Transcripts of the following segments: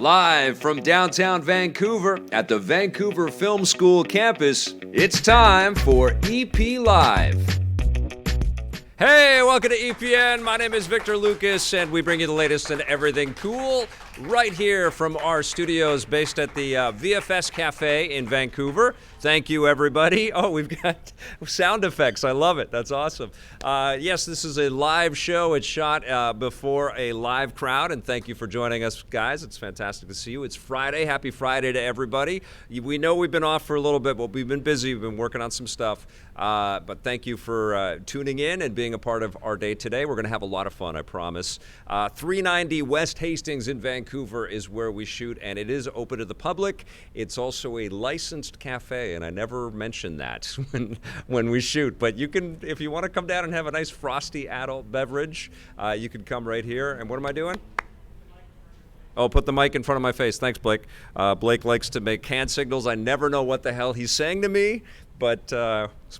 Live from downtown Vancouver at the Vancouver Film School campus, it's time for EP Live. Hey, welcome to EPN. My name is Victor Lucas, and we bring you the latest in everything cool right here from our studios based at the VFS Cafe in Vancouver. Thank you, everybody. Oh, we've got sound effects. I love it. That's awesome. Yes, this is a live show. It's shot before a live crowd, and thank you for joining us, guys. It's fantastic to see you. It's Friday. Happy Friday to everybody. We know we've been off for a little bit, but we've been busy. We've been working on some stuff. But thank you for tuning in and being a part of our day today. We're going to have a lot of fun, I promise. 390 West Hastings in Vancouver is where we shoot, and it is open to the public. It's also a licensed cafe, and I never mention that when we shoot. But you can, if you want to come down and have a nice frosty adult beverage, you can come right here. And what am I doing? Oh, put the mic in front of my face. Thanks, Blake. Blake likes to make hand signals. I never know what the hell he's saying to me, but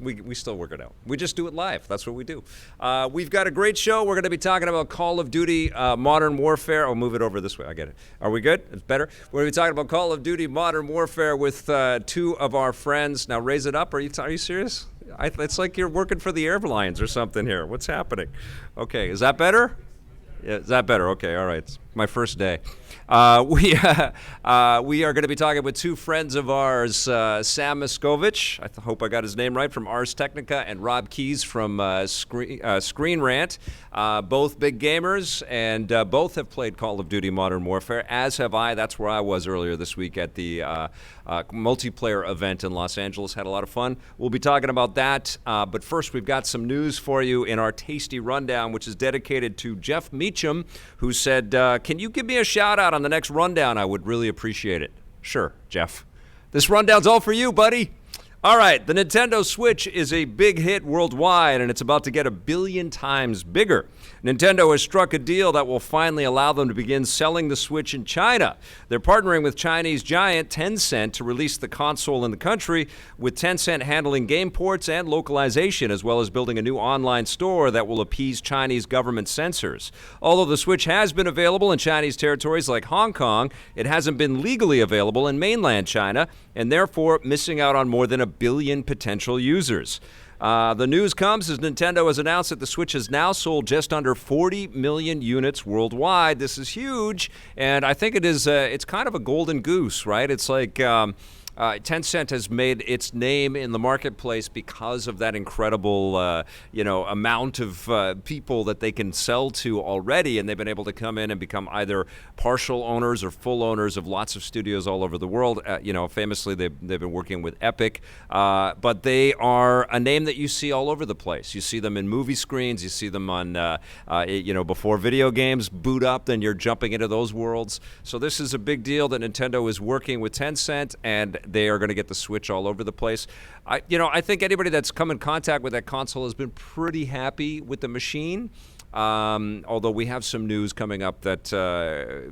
we still work it out. We just do it live. That's what we do. We've got a great show. We're going to be talking about Call of Duty Modern Warfare. I'll move it over this way. I get it. Are we good? It's better? We're going to be talking about Call of Duty Modern Warfare with two of our friends. Now, raise it up. Are you serious? It's like you're working for the airlines or something here. What's happening? Okay, is that better? Yeah, is that better? Okay, all right. It's my first day. We are going to be talking with two friends of ours, Sam Machkovech, I hope I got his name right, from Technica, and Rob Keys from ScreenRant. Both big gamers, and both have played Call of Duty Modern Warfare, as have I. That's where I was earlier this week at the multiplayer event in Los Angeles. Had a lot of fun. We'll be talking about that. But first, we've got some news for you in our Tasty Rundown, which is dedicated to Jeff Meacham, who said, can you give me a shout-out on the next rundown? I would really appreciate it. Sure, Jeff. This rundown's all for you, buddy. All right, the Nintendo Switch is a big hit worldwide, and it's about to get 1 billion times bigger. Nintendo has struck a deal that will finally allow them to begin selling the Switch in China. They're partnering with Chinese giant Tencent to release the console in the country, with Tencent handling game ports and localization, as well as building a new online store that will appease Chinese government censors. Although the Switch has been available in Chinese territories like Hong Kong, it hasn't been legally available in mainland China, and therefore missing out on more than 1 billion potential users. The news comes as Nintendo has announced that the Switch has now sold just under 40 million units worldwide. This is huge, and I think it is. It's kind of a golden goose, right? It's like Tencent has made its name in the marketplace because of that incredible, amount of people that they can sell to already, and they've been able to come in and become either partial owners or full owners of lots of studios all over the world. Famously, they've been working with Epic, but they are a name that you see all over the place. You see them in movie screens. You see them on, before video games boot up, then you're jumping into those worlds. So this is a big deal that Nintendo is working with Tencent, and they are going to get the Switch all over the place. I think anybody that's come in contact with that console has been pretty happy with the machine. Although we have some news coming up that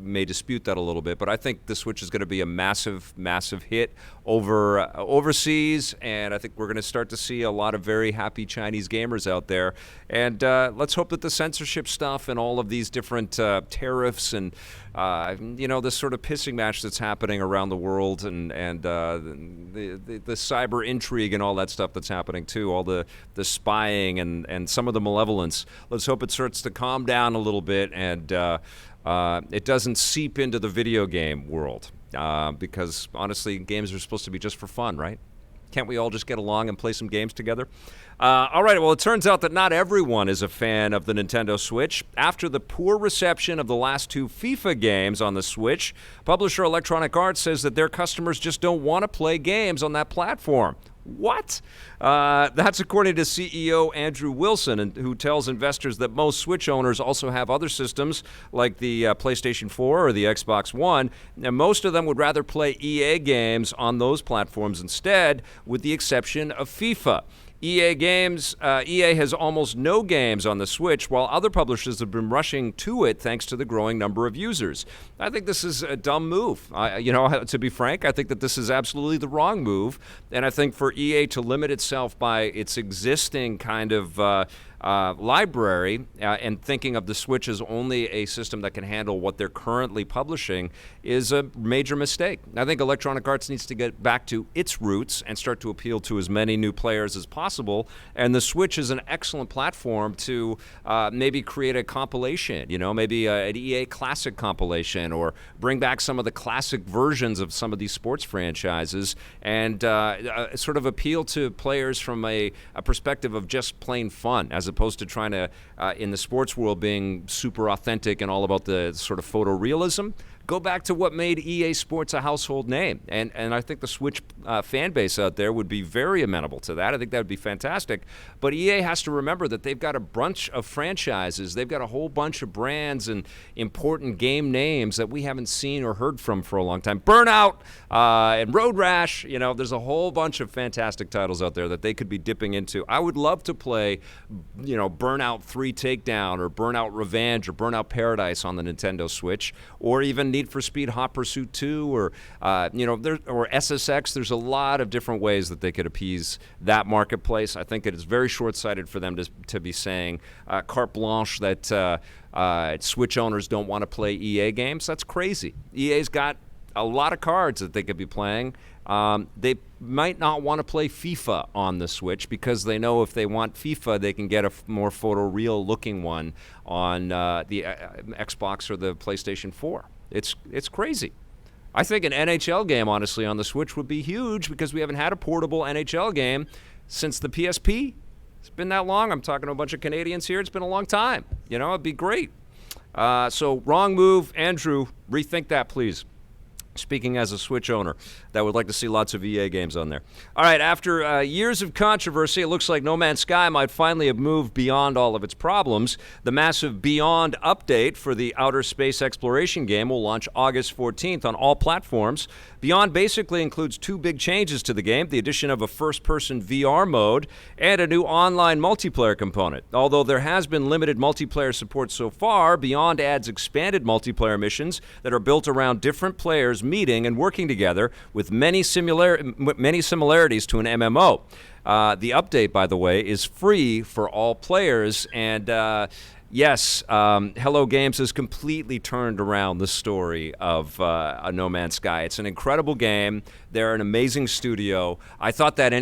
may dispute that a little bit, but I think the Switch is going to be a massive, massive hit overseas, and I think we're going to start to see a lot of very happy Chinese gamers out there. And let's hope that the censorship stuff and all of these different tariffs and this sort of pissing match that's happening around the world, and the cyber intrigue and all that stuff that's happening too, all the spying and some of the malevolence. Let's hope it starts to calm down a little bit, and it doesn't seep into the video game world, because honestly, games are supposed to be just for fun, right? Can't we all just get along and play some games together? All right, well, it turns out that not everyone is a fan of the Nintendo Switch. After the poor reception of the last 2 FIFA games on the Switch, publisher Electronic Arts says that their customers just don't want to play games on that platform. What? That's according to CEO Andrew Wilson, who tells investors that most Switch owners also have other systems like the PlayStation 4 or the Xbox One, and most of them would rather play EA games on those platforms instead, with the exception of FIFA. EA has almost no games on the Switch, while other publishers have been rushing to it thanks to the growing number of users. I think this is a dumb move. To be frank, I think that this is absolutely the wrong move, and I think for EA to limit itself by its existing kind of library and thinking of the Switch as only a system that can handle what they're currently publishing is a major mistake. I think Electronic Arts needs to get back to its roots and start to appeal to as many new players as possible. And the Switch is an excellent platform to maybe create a compilation, maybe an EA Classic compilation, or bring back some of the classic versions of some of these sports franchises and sort of appeal to players from a perspective of just plain fun, as opposed to trying to, in the sports world, being super authentic and all about the sort of photorealism. Go back to what made EA Sports a household name. And I think the Switch fan base out there would be very amenable to that. I think that would be fantastic. But EA has to remember that they've got a bunch of franchises. They've got a whole bunch of brands and important game names that we haven't seen or heard from for a long time. Burnout and Road Rash. There's a whole bunch of fantastic titles out there that they could be dipping into. I would love to play, Burnout 3 Takedown or Burnout Revenge or Burnout Paradise on the Nintendo Switch, or even Need for Speed Hot Pursuit 2 or SSX. There's a lot of different ways that they could appease that marketplace. I think it is very short-sighted for them to be saying carte blanche that Switch owners don't want to play EA games. That's crazy. EA's got a lot of cards that they could be playing. They might not want to play FIFA on the Switch because they know if they want FIFA, they can get a more photoreal looking one on the Xbox or the PlayStation 4. It's crazy. I think an NHL game, honestly, on the Switch would be huge because we haven't had a portable NHL game since the PSP. It's been that long. I'm talking to a bunch of Canadians here. It's been a long time. It'd be great. So wrong move. Andrew, rethink that, please. Speaking as a Switch owner that would like to see lots of EA games on there. All right, after years of controversy, it looks like No Man's Sky might finally have moved beyond all of its problems. The massive Beyond update for the outer space exploration game will launch August 14th on all platforms. Beyond basically includes two big changes to the game, the addition of a first-person VR mode and a new online multiplayer component. Although there has been limited multiplayer support so far, Beyond adds expanded multiplayer missions that are built around different players meeting and working together with many similarities to an MMO. The update, by the way, is free for all players, and yes, Hello Games has completely turned around the story of No Man's Sky. It's an incredible game. They're an amazing studio. I thought that,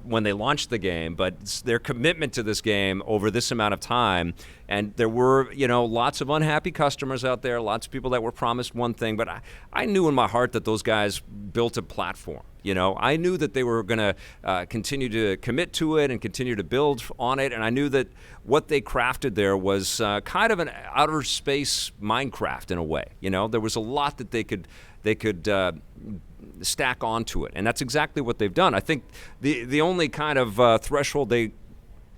when they launched the game, but their commitment to this game over this amount of time, and there were, lots of unhappy customers out there, lots of people that were promised one thing, but I knew in my heart that those guys built a platform. I knew that they were going to continue to commit to it and continue to build on it, and I knew that what they crafted there was kind of an outer space Minecraft in a way. There was a lot that they could stack onto it, and that's exactly what they've done. I think the only kind of threshold they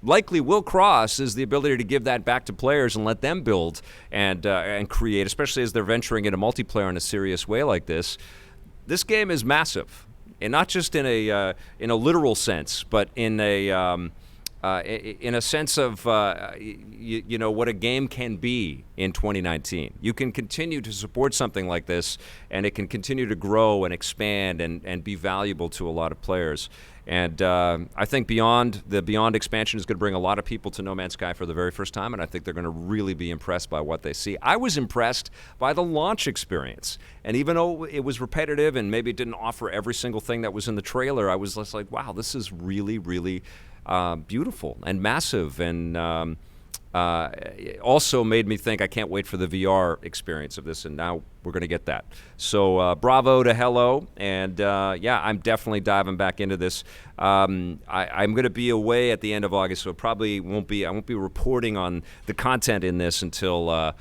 likely will cross is the ability to give that back to players and let them build and create, especially as they're venturing into multiplayer in a serious way like this. This game is massive. And not just in a literal sense, but in a sense of what a game can be in 2019. You can continue to support something like this, and it can continue to grow and expand and be valuable to a lot of players. And I think the Beyond expansion is going to bring a lot of people to No Man's Sky for the very first time, and I think they're going to really be impressed by what they see. I was impressed by the launch experience. And even though it was repetitive and maybe it didn't offer every single thing that was in the trailer, I was just like, wow, this is really, really beautiful and massive, and it also made me think I can't wait for the VR experience of this, and now we're going to get that. So bravo to Hello, and I'm definitely diving back into this. I'm going to be away at the end of August, so I won't be reporting on the content in this until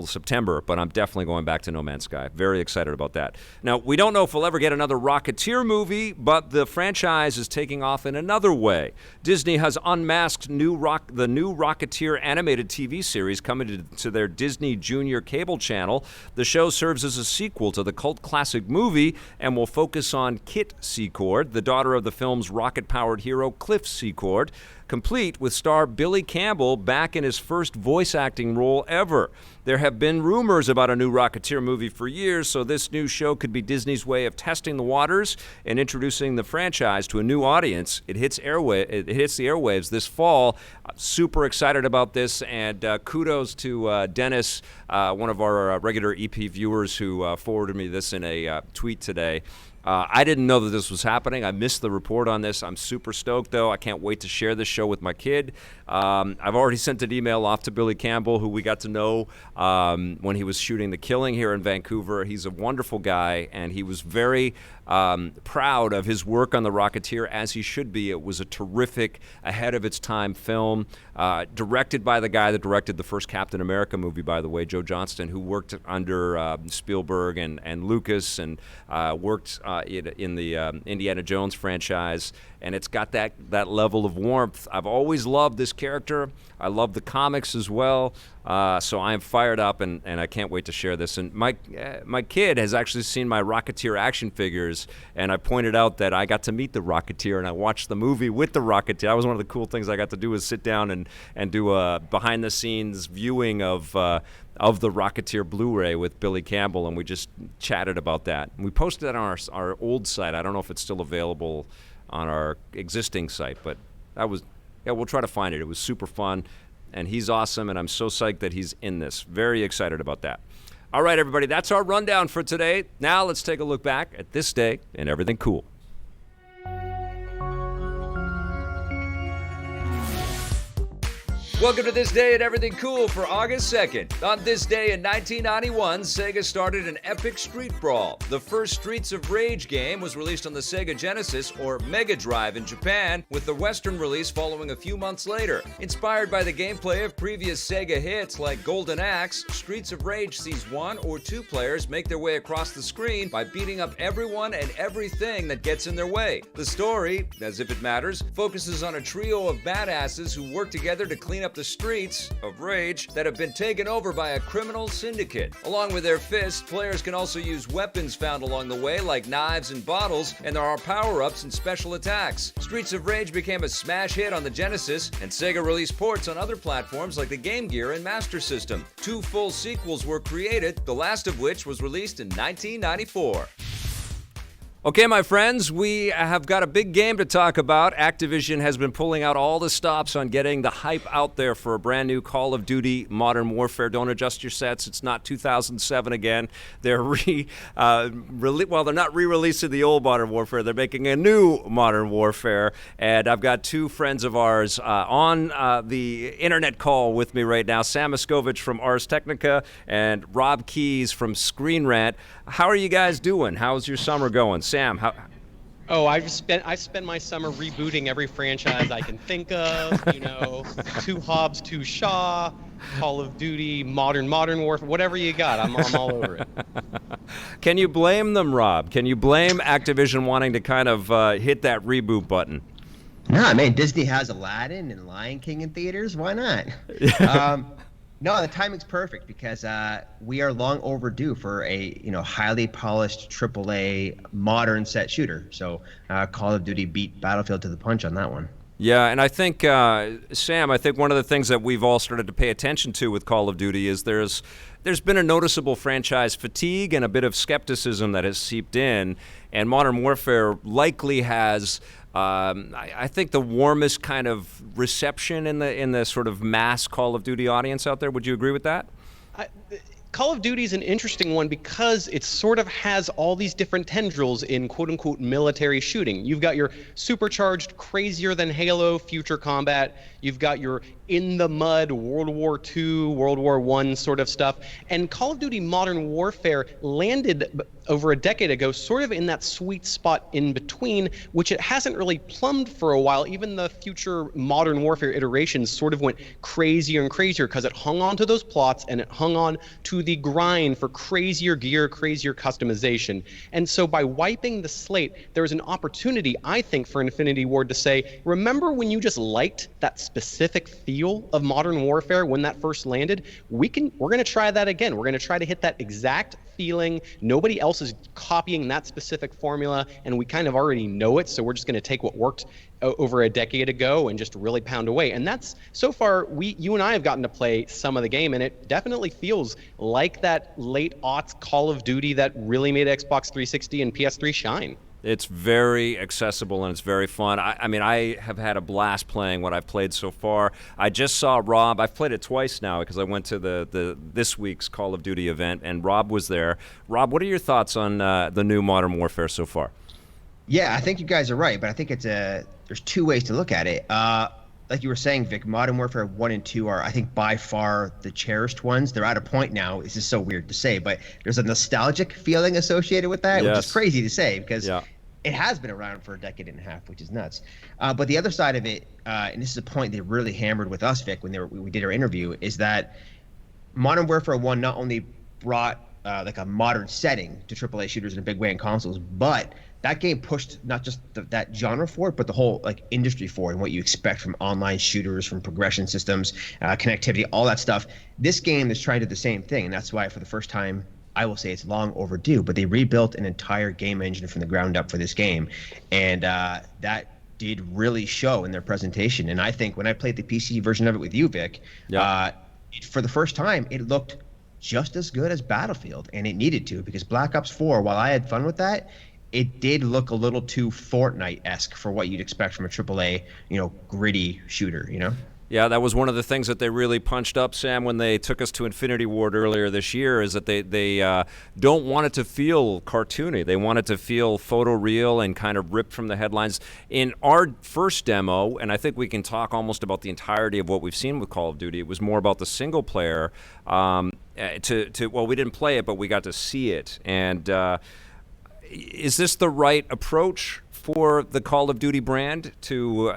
September, but I'm definitely going back to No Man's Sky. Very excited about that. Now, we don't know if we'll ever get another Rocketeer movie, but the franchise is taking off in another way. Disney has unmasked the new Rocketeer animated TV series coming to their Disney Junior cable channel. The show serves as a sequel to the cult classic movie and will focus on Kit Secord, the daughter of the film's rocket-powered hero Cliff Secord. complete with star Billy Campbell back in his first voice acting role ever. There have been rumors about a new Rocketeer movie for years, so this new show could be Disney's way of testing the waters and introducing the franchise to a new audience. It hits the airwaves this fall. Super excited about this, and kudos to Dennis, one of our regular EP viewers, who forwarded me this in a tweet today. I didn't know that this was happening. I missed the report on this. I'm super stoked, though. I can't wait to share this show with my kid. I've already sent an email off to Billy Campbell, who we got to know when he was shooting The Killing here in Vancouver. He's a wonderful guy, and he was very proud of his work on The Rocketeer, as he should be. It was a terrific, ahead-of-its-time film, directed by the guy that directed the first Captain America movie, by the way, Joe Johnston, who worked under Spielberg and Lucas, and worked in the Indiana Jones franchise, and it's got that level of warmth. I've always loved this character. I love the comics as well, so I am fired up, and I can't wait to share this. And my kid has actually seen my Rocketeer action figures, and I pointed out that I got to meet the Rocketeer, and I watched the movie with the Rocketeer. That was one of the cool things I got to do, was sit down and do a behind-the-scenes viewing of the Rocketeer Blu-ray with Billy Campbell, and we just chatted about that. And we posted that on our old site. I don't know if it's still available on our existing site, but we'll try to find it. It was super fun, and he's awesome, and I'm so psyched that he's in this. Very excited about that. All right, everybody, that's our rundown for today. Now let's take a look back at this day and everything cool. Welcome to This Day and Everything Cool for August 2nd. On this day in 1991, Sega started an epic street brawl. The first Streets of Rage game was released on the Sega Genesis, or Mega Drive in Japan, with the Western release following a few months later. Inspired by the gameplay of previous Sega hits like Golden Axe, Streets of Rage sees one or two players make their way across the screen by beating up everyone and everything that gets in their way. The story, as if it matters, focuses on a trio of badasses who work together to clean up the streets of Rage that have been taken over by a criminal syndicate. Along with their fists, players can also use weapons found along the way, like knives and bottles, and there are power-ups and special attacks. Streets of Rage became a smash hit on the Genesis, and Sega released ports on other platforms like the Game Gear and Master System. 2 full sequels were created, the last of which was released in 1994. Okay, my friends, we have got a big game to talk about. Activision has been pulling out all the stops on getting the hype out there for a brand new Call of Duty Modern Warfare. Don't adjust your sets. It's not 2007 again. They're they're not re-releasing the old Modern Warfare. They're making a new Modern Warfare. And I've got 2 friends of ours on the internet call with me right now, Sam Machkovech from Technica and Rob Keys from ScreenRant. How are you guys doing? How's your summer going? Sam, how? Oh, I spent my summer rebooting every franchise I can think of. Two Hobbs, Two Shaw, Call of Duty, Modern Warfare, whatever you got. I'm all over it. Can you blame them, Rob? Can you blame Activision wanting to kind of hit that reboot button? Nah, man, Disney has Aladdin and Lion King in theaters. Why not? No, the timing's perfect because we are long overdue for a highly polished AAA modern set shooter. So Call of Duty beat Battlefield to the punch on that one. Yeah, and I think, Sam, one of the things that we've all started to pay attention to with Call of Duty is there's been a noticeable franchise fatigue and a bit of skepticism that has seeped in, and Modern Warfare likely has I think the warmest kind of reception in the sort of mass Call of Duty audience out there. Would you agree with that? Call of Duty is an interesting one because it sort of has all these different tendrils in quote-unquote military shooting. You've got your supercharged, crazier than Halo future combat. You've got your in the mud World War II, World War I sort of stuff. And Call of Duty Modern Warfare landed over a decade ago sort of in that sweet spot in between, which it hasn't really plumbed for a while. Even the future Modern Warfare iterations sort of went crazier and crazier because it hung on to those plots and it hung on to the grind for crazier gear, crazier customization. And so by wiping the slate, there was an opportunity, I think, for Infinity Ward to say, remember when you just liked that specific feel of Modern Warfare when that first landed? We're going to try that again. We're going to try to hit that exact feeling. Nobody else is copying that specific formula, and we kind of already know it, so we're just going to take what worked over a decade ago and just really pound away. And that's, so far, you and I have gotten to play some of the game, and it definitely feels like that late aughts Call of Duty that really made Xbox 360 and PS3 shine. It's very accessible and it's very fun. I mean, I have had a blast playing what I've played so far. I just saw Rob. I've played it twice now because I went to this week's Call of Duty event, and Rob was there. Rob, what are your thoughts on the new Modern Warfare so far? Yeah, I think you guys are right, but I think there's two ways to look at it. Like you were saying, Vic, Modern Warfare 1 and 2 are, I think, by far the cherished ones. They're at a point now, this is so weird to say, but there's a nostalgic feeling associated with that, yes. Which is crazy to say because it has been around for a decade and a half, which is nuts. But the other side of it, and this is a point they really hammered with us, Vic, when we did our interview, is that Modern Warfare 1 not only brought like a modern setting to AAA shooters in a big way in consoles, but that game pushed not just that genre forward, but the whole like industry forward and what you expect from online shooters, from progression systems, connectivity, all that stuff. This game is trying to do the same thing, and that's why for the first time, I will say it's long overdue, but they rebuilt an entire game engine from the ground up for this game, and that did really show in their presentation. And I think when I played the PC version of it with you, Vic, for the first time, it looked just as good as Battlefield, and it needed to, because Black Ops 4, while I had fun with that, it did look a little too Fortnite-esque for what you'd expect from a AAA, gritty shooter, Yeah, that was one of the things that they really punched up, Sam, when they took us to Infinity Ward earlier this year, is that they don't want it to feel cartoony. They want it to feel photoreal and kind of ripped from the headlines. In our first demo, and I think we can talk almost about the entirety of what we've seen with Call of Duty, it was more about the single player. Well, we didn't play it, but we got to see it. And is this the right approach for the Call of Duty brand to,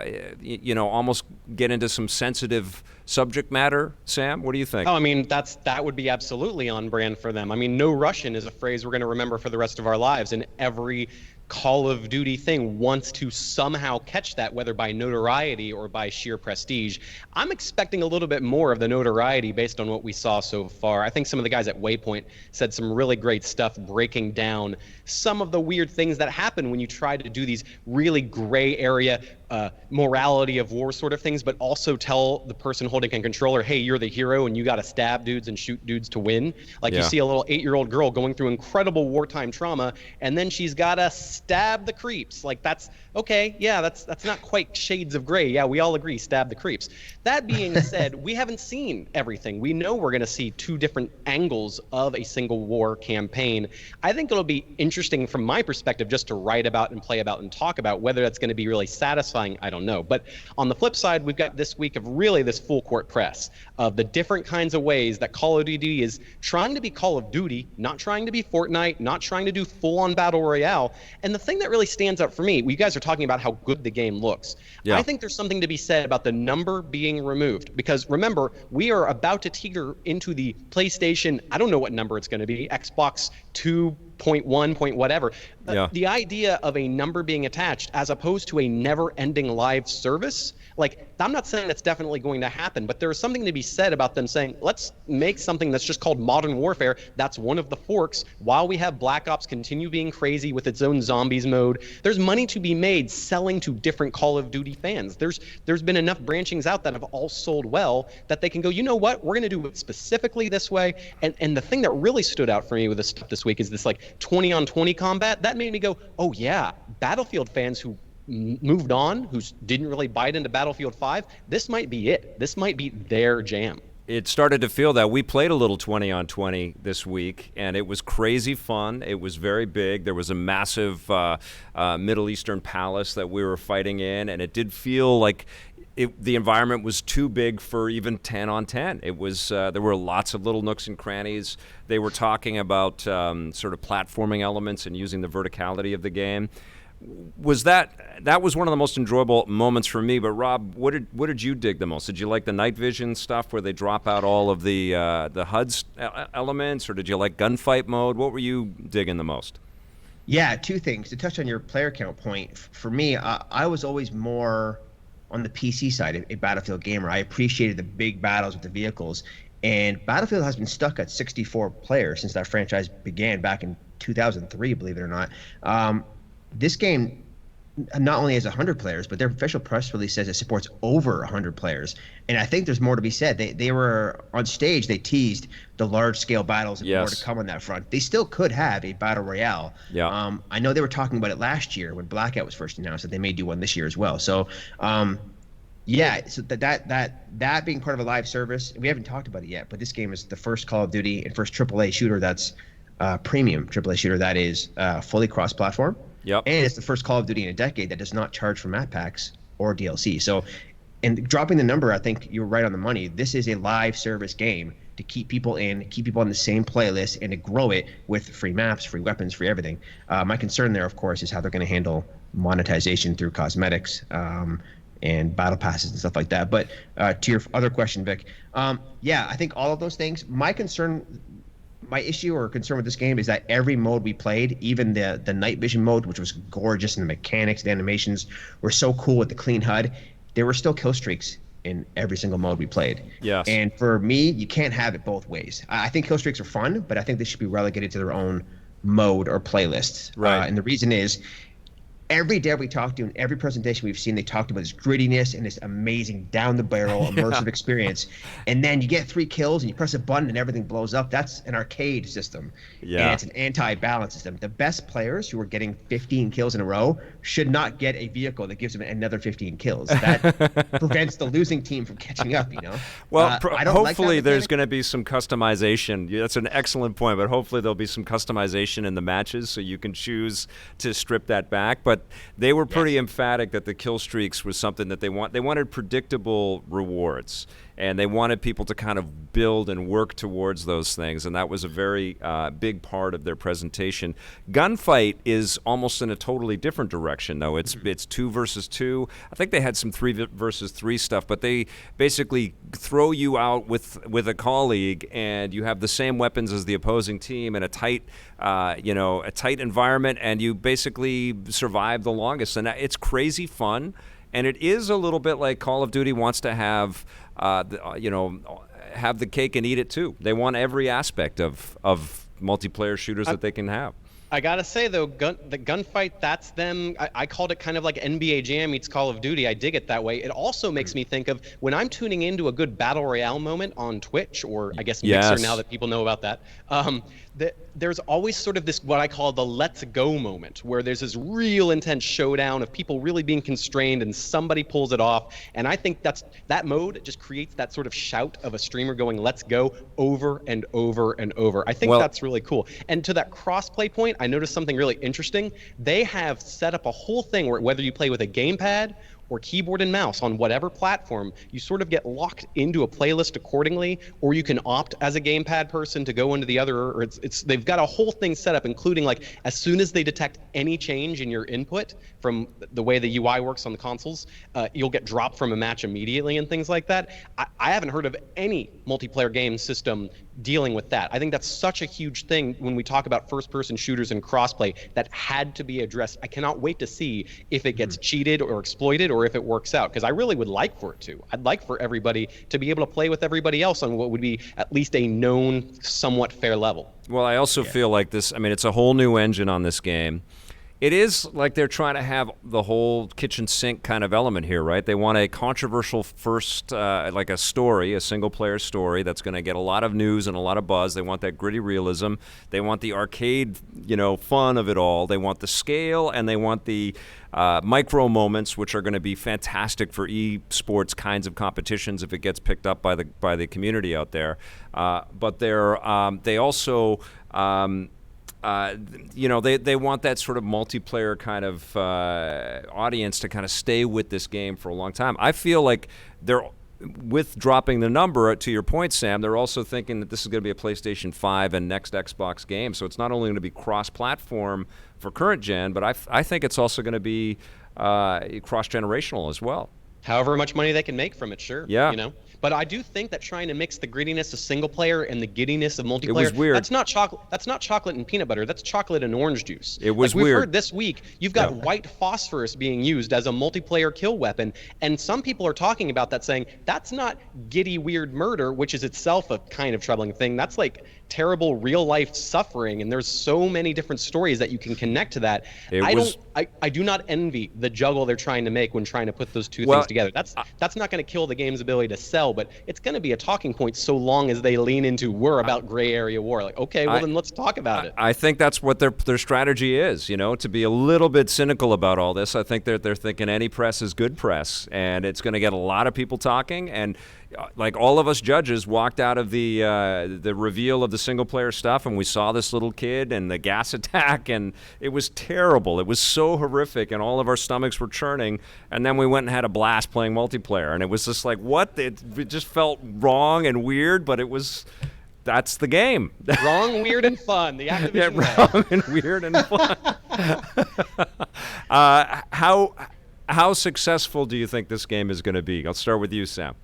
almost get into some sensitive subject matter? Sam, what do you think? Oh, I mean, that would be absolutely on brand for them. I mean, no Russian is a phrase we're going to remember for the rest of our lives, and every Call of Duty thing wants to somehow catch that, whether by notoriety or by sheer prestige. I'm expecting a little bit more of the notoriety based on what we saw so far. I think some of the guys at Waypoint said some really great stuff breaking down some of the weird things that happen when you try to do these really gray area morality of war sort of things, but also tell the person holding a controller, hey, you're the hero and you got to stab dudes and shoot dudes to win. Like you see a little 8-year-old girl going through incredible wartime trauma, and then she's got to stab the creeps. Like, that's okay. Yeah, that's not quite shades of gray. Yeah, we all agree, stab the creeps. That being said, we haven't seen everything. We know we're going to see two different angles of a single war campaign. I think it'll be interesting from my perspective just to write about and play about and talk about. Whether that's going to be really satisfying, I don't know. But on the flip side, we've got this week of really this full court press of the different kinds of ways that Call of Duty is trying to be Call of Duty, not trying to be Fortnite, not trying to do full-on battle royale. And the thing that really stands out for me, you guys are talking about how good the game looks. I think there's something to be said about the number being removed, because remember, we are about to teeter into the PlayStation, I don't know what number it's going to be, Xbox 2.1 point whatever. The idea of a number being attached as opposed to a never-ending live service, like, I'm not saying that's definitely going to happen, but there's something to be said about them saying, let's make something that's just called Modern Warfare. That's one of the forks. While we have Black Ops continue being crazy with its own zombies mode, there's money to be made selling to different Call of Duty fans. There's been enough branchings out that have all sold well that they can go, you know what, we're going to do it specifically this way. And the thing that really stood out for me with this stuff this week is this like 20-on-20 combat. That made me go, oh yeah, Battlefield fans who moved on, who didn't really bite into Battlefield 5, this might be it. This might be their jam. It started to feel that. We played a little 20-on-20 this week, and it was crazy fun. It was very big. There was a massive Middle Eastern palace that we were fighting in, and it did feel like the environment was too big for even 10-on-10. It was there were lots of little nooks and crannies. They were talking about sort of platforming elements and using the verticality of the game. That was one of the most enjoyable moments for me. But Rob, what did you dig the most? Did you like the night vision stuff where they drop out all of the HUD elements, or did you like gunfight mode? What were you digging the most? Yeah, two things. To touch on your player count point, for me, I was always more on the PC side, a Battlefield gamer. I appreciated the big battles with the vehicles, and Battlefield has been stuck at 64 players since that franchise began back in 2003, believe it or not. This game not only has 100 players, but their official press release says it supports over 100 players. And I think there's more to be said. They were on stage, they teased the large scale battles and more to come on that front. They still could have a battle royale. Yeah. I know they were talking about it last year when Blackout was first announced, that they may do one this year as well. So yeah, so that being part of a live service, we haven't talked about it yet, but this game is the first Call of Duty and first AAA shooter that's premium AAA shooter that is fully cross-platform. Yep. And it's the first Call of Duty in a decade that does not charge for map packs or DLC. So, and dropping the number, I think you're right on the money. This is a live service game to keep people in, keep people on the same playlist, and to grow it with free maps, free weapons, free everything. My concern there, of course, is how they're going to handle monetization through cosmetics and battle passes and stuff like that. But to your other question, Vic, yeah, I think all of those things. My issue or concern with this game is that every mode we played, even the night vision mode, which was gorgeous, and the mechanics, the animations were so cool with the clean HUD, there were still kill streaks in every single mode we played. Yes. And for me, you can't have it both ways. I think kill streaks are fun, but I think they should be relegated to their own mode or playlists. Right. And the reason is, every dev we talked to, in every presentation we've seen, they talked about this grittiness and this amazing down-the-barrel immersive experience. And then you get 3 kills and you press a button and everything blows up. That's an arcade system. Yeah. And it's an anti-balance system. The best players who are getting 15 kills in a row should not get a vehicle that gives them another 15 kills. That prevents the losing team from catching up, you know? Well, I don't hopefully like there's going to be some customization. That's an excellent point, but hopefully there'll be some customization in the matches so you can choose to strip that back. But they were pretty emphatic that the kill streaks was something that they wanted predictable rewards, and they wanted people to kind of build and work towards those things, and that was a very big part of their presentation. Gunfight is almost in a totally different direction, though. It's 2 versus 2. I think they had some 3 versus 3 stuff, but they basically throw you out with a colleague, and you have the same weapons as the opposing team in a tight environment, and you basically survive the longest. And it's crazy fun, and it is a little bit like Call of Duty wants to have have the cake and eat it too. They want every aspect of multiplayer shooters that they can have. I gotta say though, the gunfight, that's them. I called it kind of like NBA Jam meets Call of Duty. I dig it that way. It also makes me think of when I'm tuning into a good battle royale moment on Twitch, or I guess Mixer now that people know about that. There's always sort of this what I call the let's go moment, where there's this real intense showdown of people really being constrained and somebody pulls it off. And I think that mode just creates that sort of shout of a streamer going let's go over and over and over. I think that's really cool. And to that crossplay point, I noticed something really interesting. They have set up a whole thing where whether you play with a gamepad or keyboard and mouse on whatever platform, you sort of get locked into a playlist accordingly, or you can opt as a gamepad person to go into the other, or they've got a whole thing set up, including like as soon as they detect any change in your input from the way the UI works on the consoles, you'll get dropped from a match immediately and things like that. I haven't heard of any multiplayer game system dealing with that. I think that's such a huge thing when we talk about first-person shooters and crossplay that had to be addressed. I cannot wait to see if it gets cheated or exploited or if it works out, because I really would like for it to. I'd like for everybody to be able to play with everybody else on what would be at least a known, somewhat fair level. Well, I also feel like this, I mean, it's a whole new engine on this game. It is like they're trying to have the whole kitchen sink kind of element here, right? They want a controversial first, like a story, a single-player story that's going to get a lot of news and a lot of buzz. They want that gritty realism. They want the arcade, fun of it all. They want the scale, and they want the micro moments, which are going to be fantastic for esports kinds of competitions if it gets picked up by the community out there. But they also they want that sort of multiplayer kind of audience to kind of stay with this game for a long time. I feel like with dropping the number, to your point, Sam, they're also thinking that this is going to be a PlayStation 5 and next Xbox game. So it's not only going to be cross-platform for current gen, but I think it's also going to be cross-generational as well. However much money they can make from it, sure. Yeah. But I do think that trying to mix the grittiness of single player and the giddiness of multiplayer, was weird. That's not chocolate and peanut butter. That's chocolate and orange juice. It was we've weird. heard this week, you've got white phosphorus being used as a multiplayer kill weapon, and some people are talking about that, saying that's not giddy weird murder, which is itself a kind of troubling thing. That's like terrible real life suffering, and there's so many different stories that you can connect to that. I do not envy the juggle they're trying to make when trying to put those two things together. That's not going to kill the game's ability to sell, but it's going to be a talking point so long as they lean into we're about gray area war. Like, okay, well then let's talk about it. I think that's what their strategy is, to be a little bit cynical about all this. I think they're thinking any press is good press, and it's going to get a lot of people talking. And like all of us judges walked out of the reveal of the single player stuff, and we saw this little kid and the gas attack, and it was terrible. It was so horrific, and all of our stomachs were churning. And then we went and had a blast playing multiplayer, and it was just like, what? It just felt wrong and weird, but that's the game. Wrong, weird, and fun. The Activision way. Wrong and weird and fun. How successful do you think this game is going to be? I'll start with you, Sam.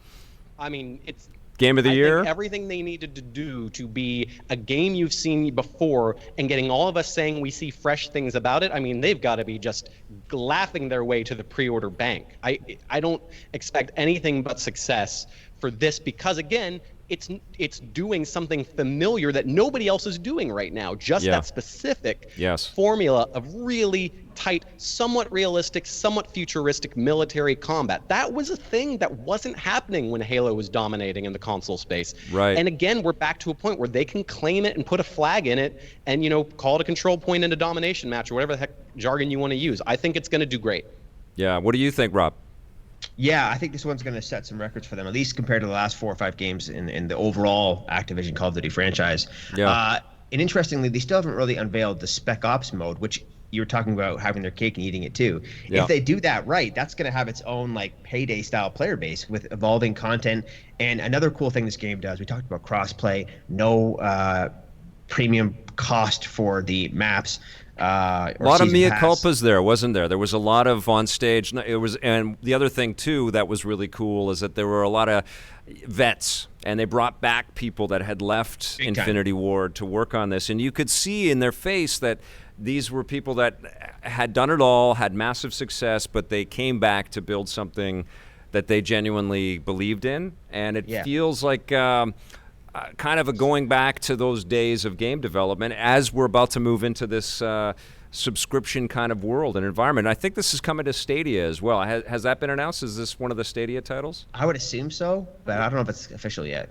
I mean, it's game of the year. Think everything they needed to do to be a game you've seen before, and getting all of us saying we see fresh things about it. I mean, they've got to be just laughing their way to the pre-order bank. I don't expect anything but success for this, because again, it's doing something familiar that nobody else is doing right now. Just that specific formula of really tight, somewhat realistic, somewhat futuristic military combat. That was a thing that wasn't happening when Halo was dominating in the console space. Right. And again, we're back to a point where they can claim it and put a flag in it and, call it a control point in a domination match or whatever the heck jargon you want to use. I think it's going to do great. Yeah. What do you think, Rob? Yeah, I think this one's going to set some records for them, at least compared to the last 4 or 5 games in the overall Activision Call of Duty franchise. Yeah. And interestingly, they still haven't really unveiled the Spec Ops mode, which you were talking about having their cake and eating it too. Yeah. If they do that right, that's going to have its own like payday style player base with evolving content. And another cool thing this game does, we talked about crossplay, no premium cost for the maps. A lot of mea culpas there, wasn't there? There was a lot of on stage. And the other thing too that was really cool is that there were a lot of vets, and they brought back people that had left Infinity Ward to work on this, and you could see in their face that these were people that had done it all, had massive success, but they came back to build something that they genuinely believed in, and it feels like kind of a going back to those days of game development as we're about to move into this subscription kind of world and environment. And I think this is coming to Stadia as well. Has that been announced? Is this one of the Stadia titles? I would assume so, but I don't know if it's official yet.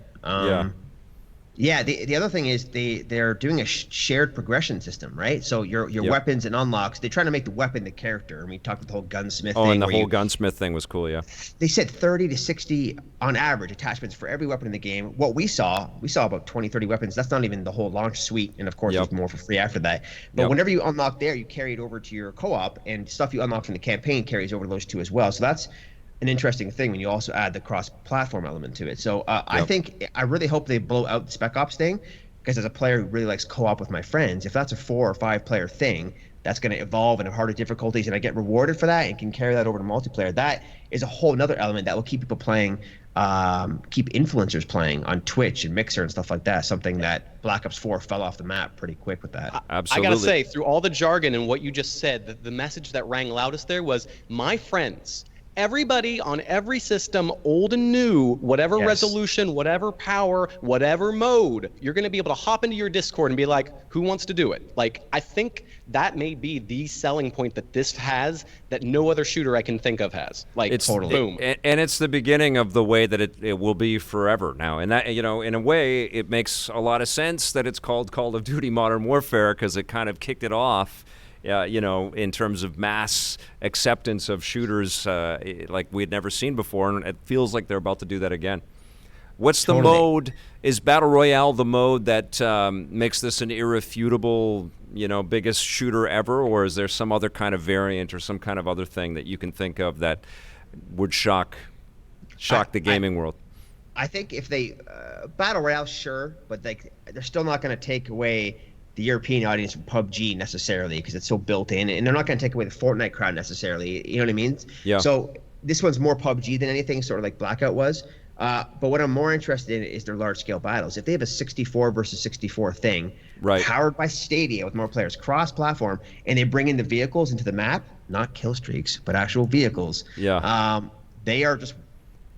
Yeah, the other thing is they're doing a shared progression system, right? So your weapons and unlocks, they're trying to make the weapon the character. And we talked about the whole gunsmith thing. Oh, and the whole gunsmith thing was cool, yeah. They said 30 to 60 on average attachments for every weapon in the game. What we saw about 20, 30 weapons. That's not even the whole launch suite, and of course there's more for free after that. But whenever you unlock there, you carry it over to your co-op, and stuff you unlock from the campaign carries over to those two as well. So that's an interesting thing when you also add the cross-platform element to it. So I really hope they blow out the Spec Ops thing, because as a player who really likes co-op with my friends, if that's a 4 or 5 player thing, that's going to evolve and have harder difficulties, and I get rewarded for that and can carry that over to multiplayer. That is a whole another element that will keep people playing, keep influencers playing on Twitch and Mixer and stuff like that. Something that Black Ops 4 fell off the map pretty quick with that. Absolutely. I gotta say, through all the jargon and what you just said, the message that rang loudest there was, my friends. Everybody on every system, old and new, whatever resolution, whatever power, whatever mode, you're going to be able to hop into your Discord and be like, who wants to do it? Like, I think that may be the selling point that this has that no other shooter I can think of has. Like, it's boom. And it's the beginning of the way that it will be forever now. And that, in a way, it makes a lot of sense that it's called Call of Duty Modern Warfare, because it kind of kicked it off. In terms of mass acceptance of shooters like we had never seen before, and it feels like they're about to do that again. What's the mode? Is Battle Royale the mode that makes this an irrefutable, biggest shooter ever, or is there some other kind of variant or some kind of other thing that you can think of that would shock the gaming world? I think if they Battle Royale, sure, but they're still not going to take away the European audience from PUBG necessarily, because it's so built in, and they're not going to take away the Fortnite crowd necessarily. You know what I mean? Yeah. So this one's more PUBG than anything, sort of like Blackout was. But what I'm more interested in is their large-scale battles. If they have a 64 versus 64 thing, right, powered by Stadia with more players, cross-platform, and they bring in the vehicles into the map, not kill streaks, but actual vehicles. Yeah. They are just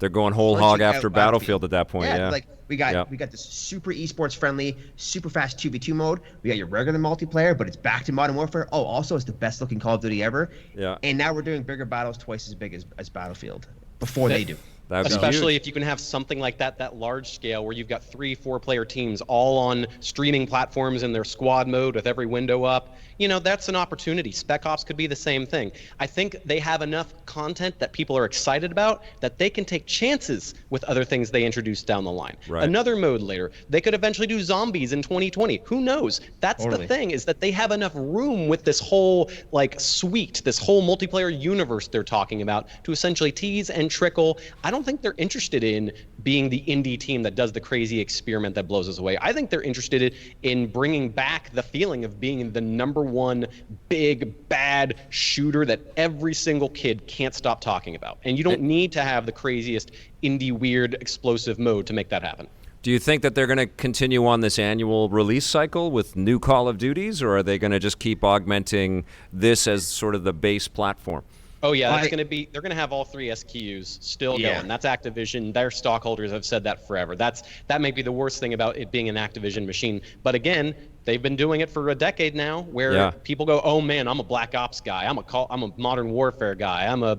they're going whole hog after Battlefield at that point. Yeah. Like we got this super esports friendly, super fast 2v2 mode. We got your regular multiplayer, but it's back to Modern Warfare. Oh, also it's the best looking Call of Duty ever. Yeah. And now we're doing bigger battles twice as big as Battlefield before they do. Especially if you can have something like that large scale where you've got 3-4 player teams all on streaming platforms in their squad mode with every window up. You know, that's an opportunity. Spec Ops could be the same thing. I think they have enough content that people are excited about that they can take chances with other things they introduce down the line. Right. Another mode later. They could eventually do zombies in 2020. Who knows? That's the thing, is that they have enough room with this whole suite, this whole multiplayer universe they're talking about to essentially tease and trickle. I don't think they're interested in being the indie team that does the crazy experiment that blows us away. I think they're interested in bringing back the feeling of being the #1 big bad shooter that every single kid can't stop talking about. And you don't need to have the craziest indie weird explosive mode to make that happen. Do you think that they're going to continue on this annual release cycle with new Call of Duties, or are they going to just keep augmenting this as sort of the base platform? Oh yeah, that's they're going to have all 3 SKUs still going. That's Activision. Their stockholders have said that forever. That may be the worst thing about it being an Activision machine. But again, they've been doing it for a decade now, where people go, "Oh man, I'm a Black Ops guy. I'm a Modern Warfare guy. I'm a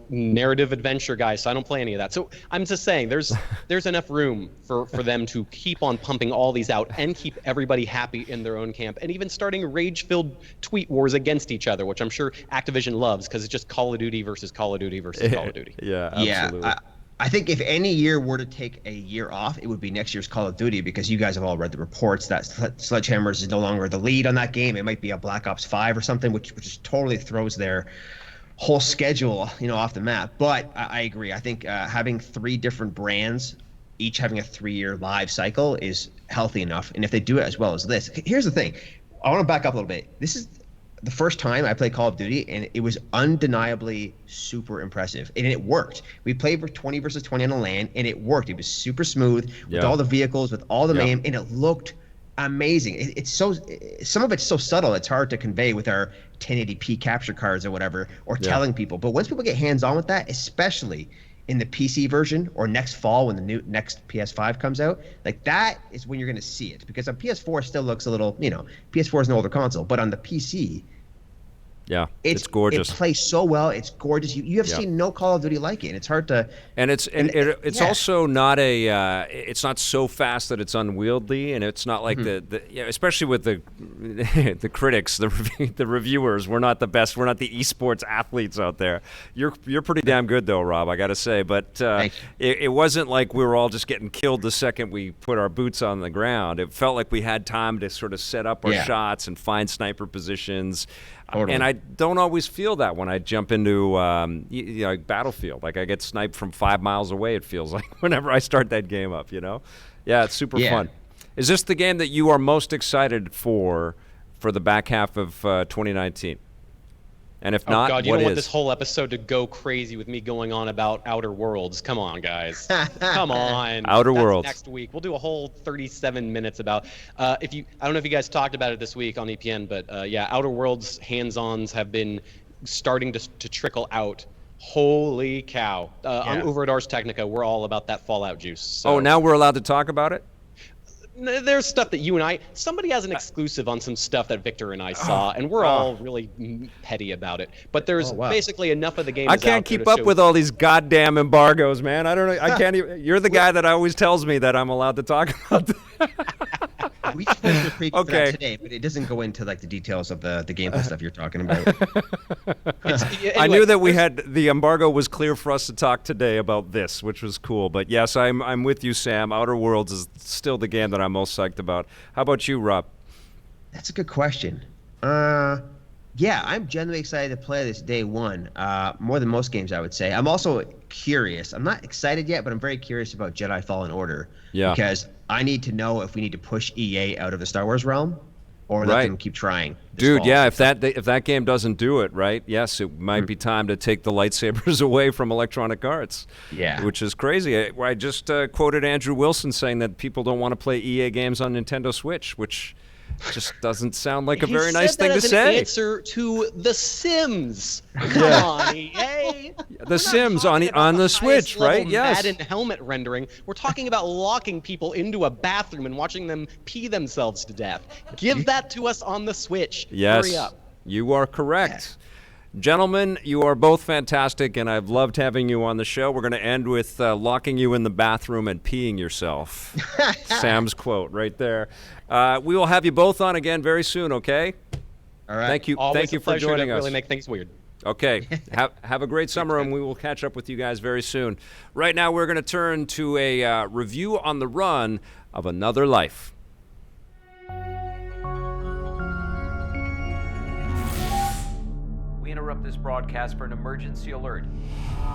narrative adventure guy, so I don't play any of that." So I'm just saying there's enough room for them to keep on pumping all these out and keep everybody happy in their own camp, and even starting rage-filled tweet wars against each other, which I'm sure Activision loves because it's just Call of Duty versus Call of Duty versus Call of Duty. Yeah, absolutely. Yeah, I think if any year were to take a year off, it would be next year's Call of Duty, because you guys have all read the reports that Sledgehammer's is no longer the lead on that game. It might be a Black Ops 5 or something, which just totally throws their whole schedule, off the map. But I agree. I think having 3 different brands, each having a 3-year live cycle, is healthy enough. And if they do it as well as this, here's the thing. I want to back up a little bit. This is the first time I played Call of Duty, and it was undeniably super impressive, and it worked. We played for 20 versus 20 on the LAN, and it worked. It was super smooth with all the vehicles, with all the mayhem, and it looked amazing. It's so, some of it's so subtle, it's hard to convey with our 1080p capture cards or whatever, or telling people. But once people get hands-on with that, especially in the PC version or next fall when the next PS5 comes out, that is when you're going to see it. Because on PS4 still looks a little, PS4 is an older console, but on the PC, it's gorgeous. It plays so well. It's gorgeous. You have seen no Call of Duty like it. And it's hard to. And it's also not it's not so fast that it's unwieldy, and it's not like especially with the critics, the reviewers. We're not the best. We're not the esports athletes out there. You're pretty damn good though, Rob. I got to say, but it wasn't like we were all just getting killed the second we put our boots on the ground. It felt like we had time to sort of set up our shots and find sniper positions. Totally. And I don't always feel that when I jump into Battlefield. Like I get sniped from 5 miles away, it feels like, whenever I start that game up, Yeah, it's super fun. Is this the game that you are most excited for the back half of 2019? And if not, God, you don't want this whole episode to go crazy with me going on about Outer Worlds. Come on, guys. Come on. Outer Worlds. Next week. We'll do a whole 37 minutes about I don't know if you guys talked about it this week on EPN, but Outer Worlds hands-ons have been starting to trickle out. Holy cow. Over at Ars Technica, we're all about that Fallout juice. So. Oh, now we're allowed to talk about it? There's stuff that somebody has an exclusive on some stuff that Victor and I saw, and we're all really petty about it. But there's basically enough of the game. I can't keep up with all these goddamn embargoes, man. I don't know. I can't even. You're the guy that always tells me that I'm allowed to talk about. We just went through a preview for that today, but it doesn't go into the details of the gameplay stuff you're talking about. Anyway, I knew that we had the embargo was clear for us to talk today about this, which was cool. But yes, I'm with you, Sam. Outer Worlds is still the game that I'm most psyched about. How about you, Rob? That's a good question. I'm genuinely excited to play this day one, more than most games, I would say. I'm also curious. I'm not excited yet, but I'm very curious about Jedi Fallen Order. Yeah. Because I need to know if we need to push EA out of the Star Wars realm, or let them keep trying. Dude, yeah, if that game doesn't do it, right? Yes, it might be time to take the lightsabers away from Electronic Arts. Yeah. Which is crazy. I just quoted Andrew Wilson saying that people don't want to play EA games on Nintendo Switch, which just doesn't sound like a very nice thing to say. He said that as an answer to The Sims. Come on, EA. The Sims on the Switch, right? Yes. Madden helmet rendering. We're talking about locking people into a bathroom and watching them pee themselves to death. Give that to us on the Switch. Yes. Hurry up. You are correct. Gentlemen, you are both fantastic, and I've loved having you on the show. We're going to end with locking you in the bathroom and peeing yourself. Sam's quote right there. We will have you both on again very soon, okay? All right. Thank you. Always Thank you a for pleasure joining to us. really make things weird. Okay. Have a great summer, and we will catch up with you guys very soon. Right now, we're going to turn to a review on the run of Another Life. We interrupt this broadcast for an emergency alert.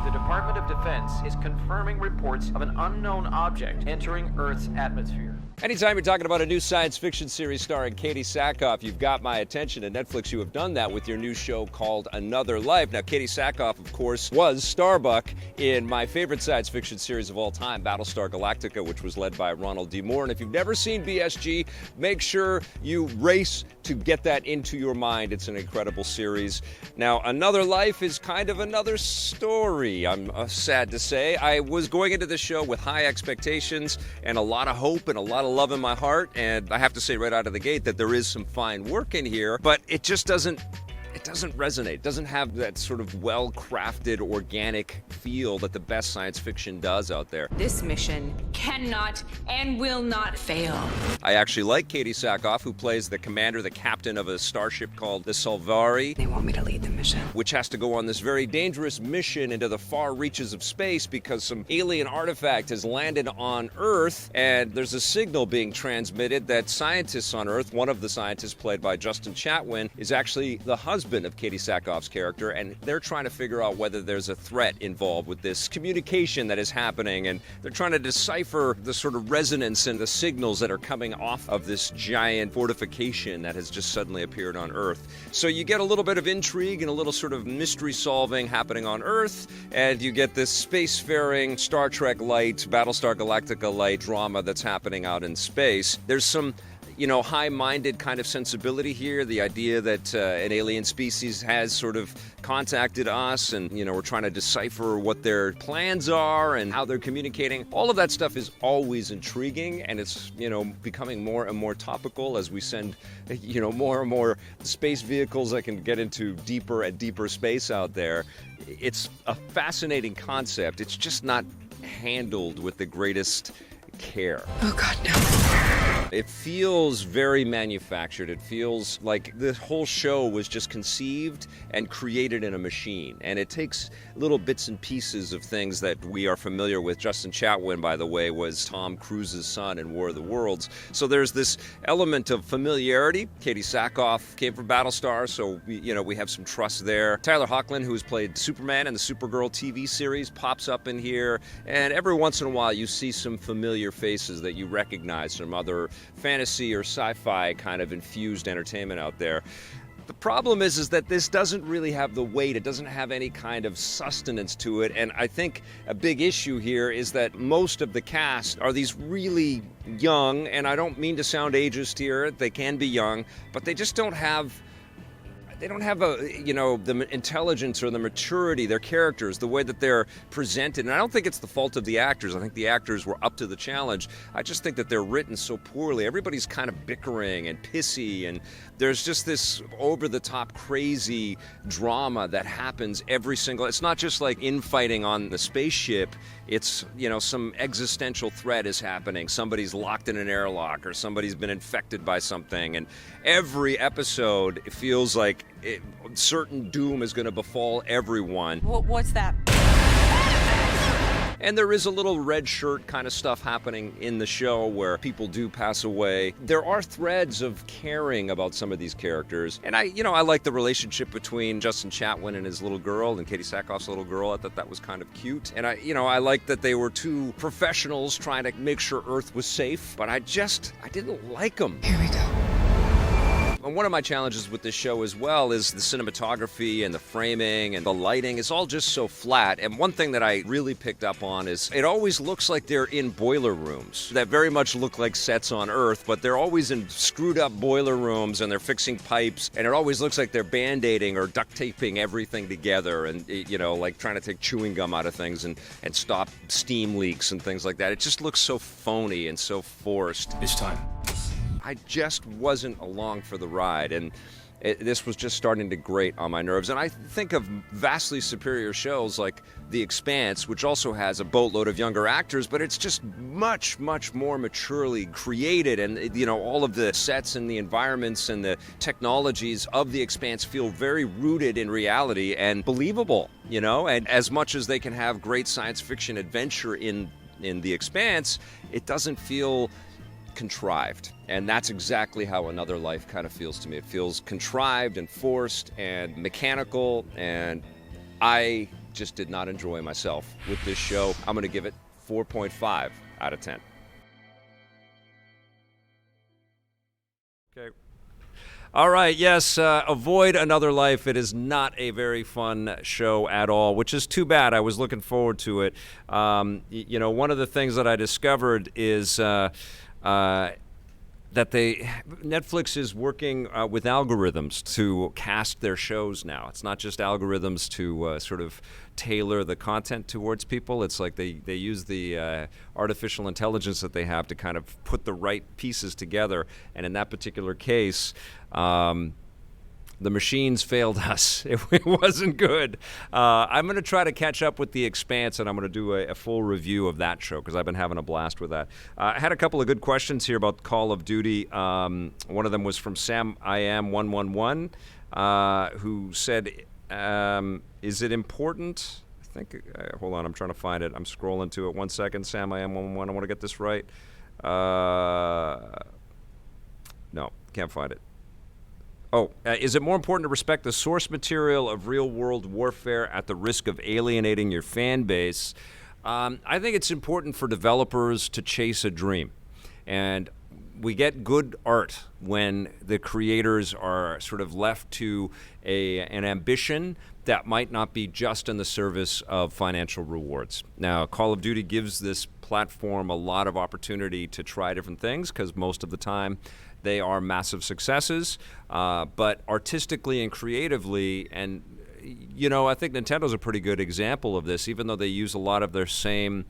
The Department of Defense is confirming reports of an unknown object entering Earth's atmosphere. Anytime you're talking about a new science fiction series starring Katie Sackhoff, you've got my attention. At Netflix, you have done that with your new show called Another Life. Now, Katie Sackhoff, of course, was Starbuck in my favorite science fiction series of all time, Battlestar Galactica, which was led by Ronald D. Moore. And if you've never seen BSG, make sure you race to get that into your mind. It's an incredible series. Now, Another Life is kind of another story, I'm sad to say. I was going into this show with high expectations and a lot of hope and a lot of love in my heart, and I have to say right out of the gate that there is some fine work in here, but it just doesn't resonate. It doesn't have that sort of well-crafted, organic feel that the best science fiction does out there. This mission cannot and will not fail. I actually like Katie Sackhoff, who plays the commander, the captain of a starship called the Salvari. They want me to lead the mission. Which has to go on this very dangerous mission into the far reaches of space because some alien artifact has landed on Earth, and there's a signal being transmitted that scientists on Earth, one of the scientists played by Justin Chatwin, is actually the husband of Katie Sackhoff's character, and they're trying to figure out whether there's a threat involved with this communication that is happening, and they're trying to decipher the sort of resonance and the signals that are coming off of this giant fortification that has just suddenly appeared on Earth. So you get a little bit of intrigue and a little sort of mystery solving happening on Earth, and you get this spacefaring Star Trek light, Battlestar Galactica light drama that's happening out in space. There's some high-minded kind of sensibility here. The idea that an alien species has sort of contacted us and, we're trying to decipher what their plans are and how they're communicating. All of that stuff is always intriguing, and it's, becoming more and more topical as we send, more and more space vehicles that can get into deeper and deeper space out there. It's a fascinating concept. It's just not handled with the greatest care. Oh, God, no. It feels very manufactured. It feels like the whole show was just conceived and created in a machine. And it takes little bits and pieces of things that we are familiar with. Justin Chatwin, by the way, was Tom Cruise's son in War of the Worlds. So there's this element of familiarity. Katie Sackhoff came from Battlestar, so we have some trust there. Tyler Hoechlin, who's played Superman in the Supergirl TV series, pops up in here. And every once in a while, you see some familiar faces that you recognize from other fantasy or sci-fi kind of infused entertainment out there. The problem is that this doesn't really have the weight. It doesn't have any kind of sustenance to it. And I think a big issue here is that most of the cast are these really young, and I don't mean to sound ageist here, they can be young, but they just don't have the intelligence or the maturity, their characters, the way that they're presented. And I don't think it's the fault of the actors. I think the actors were up to the challenge. I just think that they're written so poorly. Everybody's kind of bickering and pissy, and there's just this over-the-top crazy drama that happens it's not just like infighting on the spaceship. It's, some existential threat is happening. Somebody's locked in an airlock, or somebody's been infected by something. And every episode, it feels like certain doom is going to befall everyone. What's that? And there is a little red shirt kind of stuff happening in the show where people do pass away. There are threads of caring about some of these characters. And I like the relationship between Justin Chatwin and his little girl and Katie Sackhoff's little girl. I thought that was kind of cute. And I like that they were two professionals trying to make sure Earth was safe. But I didn't like them. Here we go. one of my challenges with this show as well is the cinematography and the framing and the lighting is all just so flat. And one thing that I really picked up on is it always looks like they're in boiler rooms that very much look like sets on Earth, but they're always in screwed up boiler rooms and they're fixing pipes, and it always looks like they're band-aiding or duct taping everything together and, you know, like trying to take chewing gum out of things and stop steam leaks and things like that. It just looks so phony and so forced. It's time. I just wasn't along for the ride, and this was just starting to grate on my nerves. And I think of vastly superior shows like The Expanse, which also has a boatload of younger actors, but it's just much, much more maturely created. And, you know, all of the sets and the environments and the technologies of The Expanse feel very rooted in reality and believable, you know? And as much as they can have great science fiction adventure in The Expanse, it doesn't feel contrived. And that's exactly how Another Life kind of feels to me. It feels contrived and forced and mechanical, and I just did not enjoy myself with this show. I'm going to give it 4.5 out of 10. Okay. All right, yes, avoid Another Life. It is not a very fun show at all, which is too bad. I was looking forward to it. You know, one of the things that I discovered is that Netflix is working with algorithms to cast their shows now. It's not just algorithms to sort of tailor the content towards people. It's like they use the artificial intelligence that they have to kind of put the right pieces together. And in that particular case, the machines failed us. It wasn't good. I'm going to try to catch up with The Expanse, and I'm going to do a full review of that show because I've been having a blast with that. I had a couple of good questions here about Call of Duty. One of them was from Sam Machkovech, who said, is it important? I think, hold on, I'm trying to find it. I'm scrolling to it. 1 second, Sam Machkovech, I want to get this right. No, can't find it. Is it more important to respect the source material of real-world warfare at the risk of alienating your fan base? I think it's important for developers to chase a dream. And we get good art when the creators are sort of left to an ambition that might not be just in the service of financial rewards. Now, Call of Duty gives this platform a lot of opportunity to try different things because most of the time they are massive successes, but artistically and creatively, and you know, I think Nintendo's a pretty good example of this, even though they use a lot of their same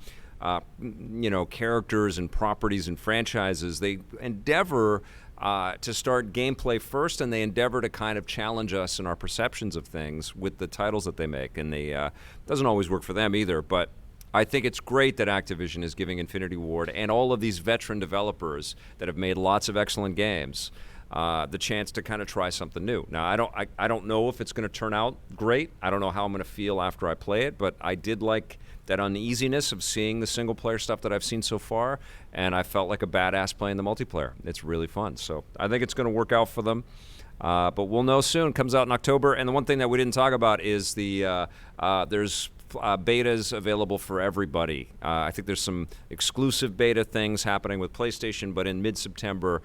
you know, characters and properties and franchises. They endeavor to start gameplay first, and they endeavor to kind of challenge us in our perceptions of things with the titles that they make. And they doesn't always work for them either, but I think it's great that Activision is giving Infinity Ward and all of these veteran developers that have made lots of excellent games the chance to kind of try something new. Now, I don't know if it's going to turn out great. I don't know how I'm going to feel after I play it, but I did like that uneasiness of seeing the single-player stuff that I've seen so far, and I felt like a badass playing the multiplayer. It's really fun, so I think it's going to work out for them. But we'll know soon. Comes out in October, and the one thing that we didn't talk about is there's betas available for everybody. I think there's some exclusive beta things happening with PlayStation, but in mid-September,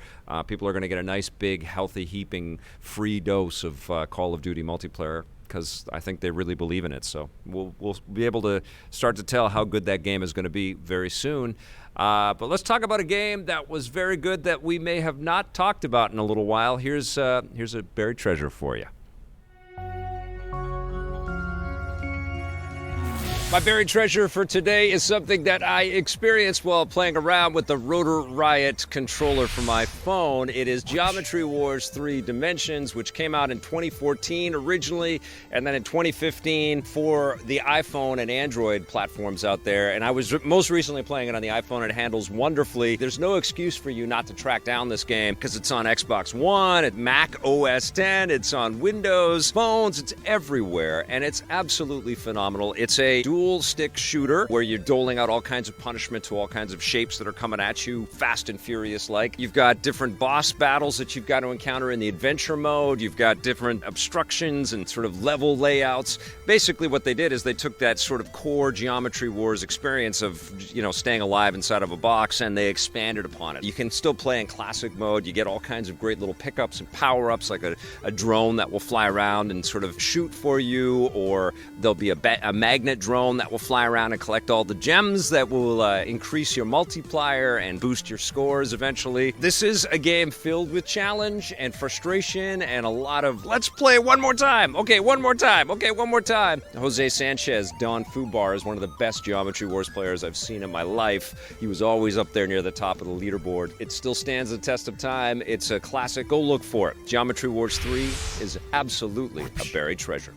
people are going to get a nice, big, healthy, heaping, free dose of Call of Duty multiplayer because I think they really believe in it. So we'll be able to start to tell how good that game is going to be very soon. But let's talk about a game that was very good that we may have not talked about in a little while. Here's a buried treasure for you. My buried treasure for today is something that I experienced while playing around with the Rotor Riot controller for my phone. It is Geometry Wars 3 Dimensions, which came out in 2014 originally, and then in 2015 for the iPhone and Android platforms out there. And I was most recently playing it on the iPhone, and it handles wonderfully. There's no excuse for you not to track down this game because it's on Xbox One, at Mac OS X, it's on Windows, phones, it's everywhere, and it's absolutely phenomenal. It's a dual dual stick shooter where you're doling out all kinds of punishment to all kinds of shapes that are coming at you, fast and furious like. You've got different boss battles that you've got to encounter in the adventure mode. You've got different obstructions and sort of level layouts. Basically what they did is they took that sort of core Geometry Wars experience of, you know, staying alive inside of a box, and they expanded upon it. You can still play in classic mode. You get all kinds of great little pickups and power-ups, like a drone that will fly around and sort of shoot for you, or there'll be a magnet drone that will fly around and collect all the gems that will increase your multiplier and boost your scores eventually. This is a game filled with challenge and frustration and a lot of, let's play one more time. Okay, one more time. Okay, one more time. Jose Sanchez, Don Fubar, is one of the best Geometry Wars players I've seen in my life. He was always up there near the top of the leaderboard. It still stands the test of time. It's a classic. Go look for it. Geometry Wars 3 is absolutely a buried treasure.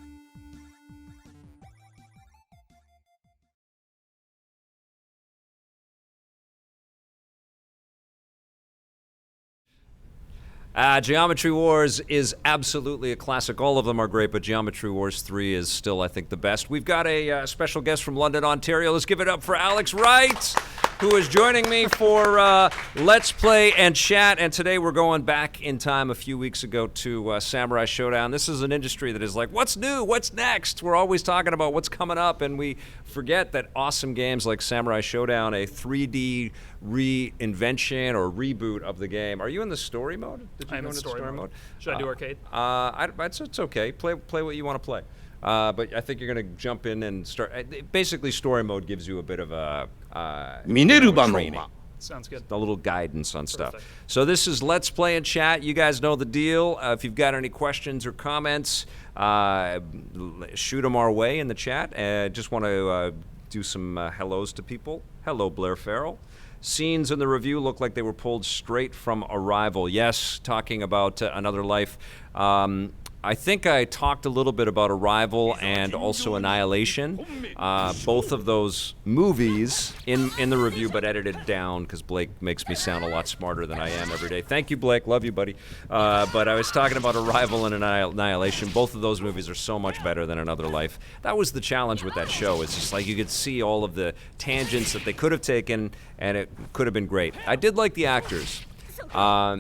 Geometry Wars is absolutely a classic. All of them are great, but Geometry Wars 3 is still, I think, the best. We've got a special guest from London, Ontario. Let's give it up for Alex Wright, who is joining me for Let's Play and Chat. And today we're going back in time a few weeks ago to Samurai Shodown. This is an industry that is like, what's new? What's next? We're always talking about what's coming up, and we forget that awesome games like Samurai Shodown, a 3D reinvention or reboot of the game. Are you in the story mode? Did you I'm go in into story mode. Should I do arcade? It's okay. Play what you want to play. But I think you're going to jump in and start. Basically, story mode gives you a bit of a training. Sounds good. A little guidance on stuff. Perfect. So this is Let's Play and Chat. You guys know the deal. If you've got any questions or comments, shoot them our way in the chat. Just want to do some hellos to people. Hello, Blair Farrell. Scenes in the review look like they were pulled straight from Arrival. Yes, talking about Another Life. I think I talked a little bit about Arrival and also Annihilation. Both of those movies in the review, but edited down because Blake makes me sound a lot smarter than I am every day. Thank you, Blake. Love you, buddy. But I was talking about Arrival and Annihilation. Both of those movies are so much better than Another Life. That was the challenge with that show. It's just like you could see all of the tangents that they could have taken, and it could have been great. I did like the actors.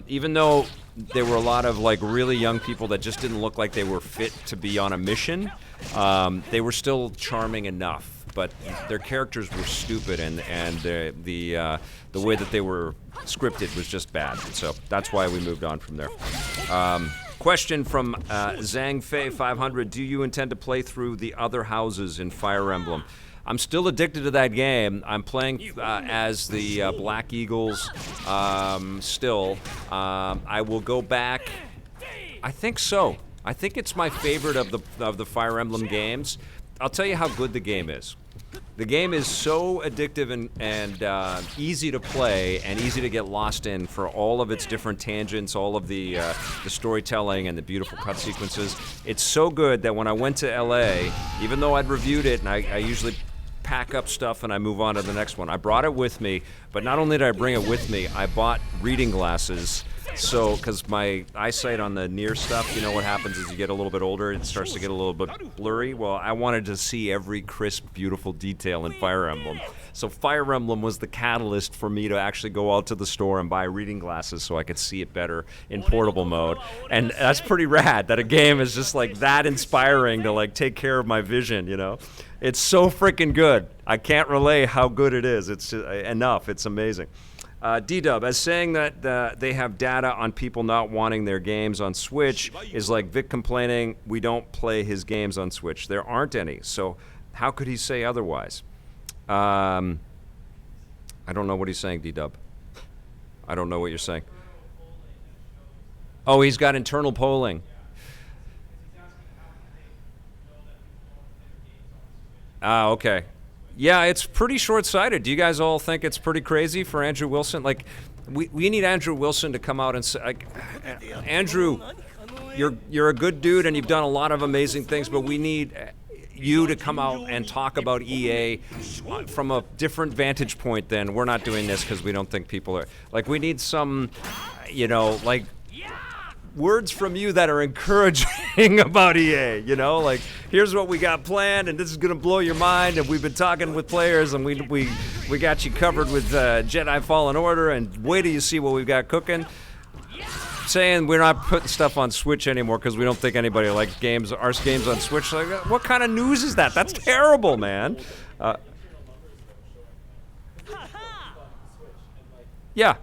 Even though there were a lot of like really young people that just didn't look like they were fit to be on a mission, they were still charming enough. But their characters were stupid, and the way that they were scripted was just bad. So that's why we moved on from there. Question from Zhang Fei 500: do you intend to play through the other houses in Fire Emblem? I'm still addicted to that game. I'm playing as the Black Eagles still. I will go back. I think so. I think it's my favorite of the Fire Emblem games. I'll tell you how good the game is. The game is so addictive and easy to play and easy to get lost in for all of its different tangents, all of the storytelling and the beautiful cut sequences. It's so good that when I went to LA, even though I'd reviewed it, and I usually pack up stuff and I move on to the next one, I brought it with me. But not only did I bring it with me, I bought reading glasses. So, because my eyesight on the near stuff, you know what happens as you get a little bit older, it starts to get a little bit blurry. Well, I wanted to see every crisp, beautiful detail in Fire Emblem. So Fire Emblem was the catalyst for me to actually go out to the store and buy reading glasses so I could see it better in portable mode. And that's pretty rad that a game is just like that inspiring to like take care of my vision, you know? It's so freaking good. I can't relay how good it is. It's just, enough. It's amazing. D-Dub, as saying that they have data on people not wanting their games on Switch is like Vic complaining we don't play his games on Switch. There aren't any, so how could he say otherwise? I don't know what he's saying, D-Dub. I don't know what you're saying. Oh, he's got internal polling. Okay. Yeah, it's pretty short-sighted. Do you guys all think it's pretty crazy for Andrew Wilson? Like, we need Andrew Wilson to come out and say, like, Andrew, you're a good dude and you've done a lot of amazing things, but we need you to come out and talk about EA from a different vantage point than we're not doing this because we don't think people are. Like, we need some, you know, like, words from you that are encouraging about EA, you know, like, here's what we got planned, and this is going to blow your mind, and we've been talking with players, and we got you covered with Jedi Fallen Order, and wait till you see what we've got cooking. Saying we're not putting stuff on Switch anymore because we don't think anybody likes our games on Switch. Like, what kind of news is that? That's terrible, man. Yeah.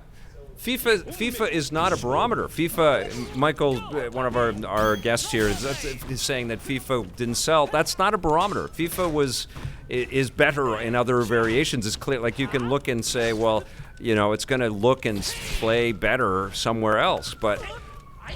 FIFA is not a barometer. FIFA, Michael, one of our guests here, is saying that FIFA didn't sell. That's not a barometer. FIFA is better in other variations. It's clear, like you can look and say, well, you know, it's going to look and play better somewhere else. But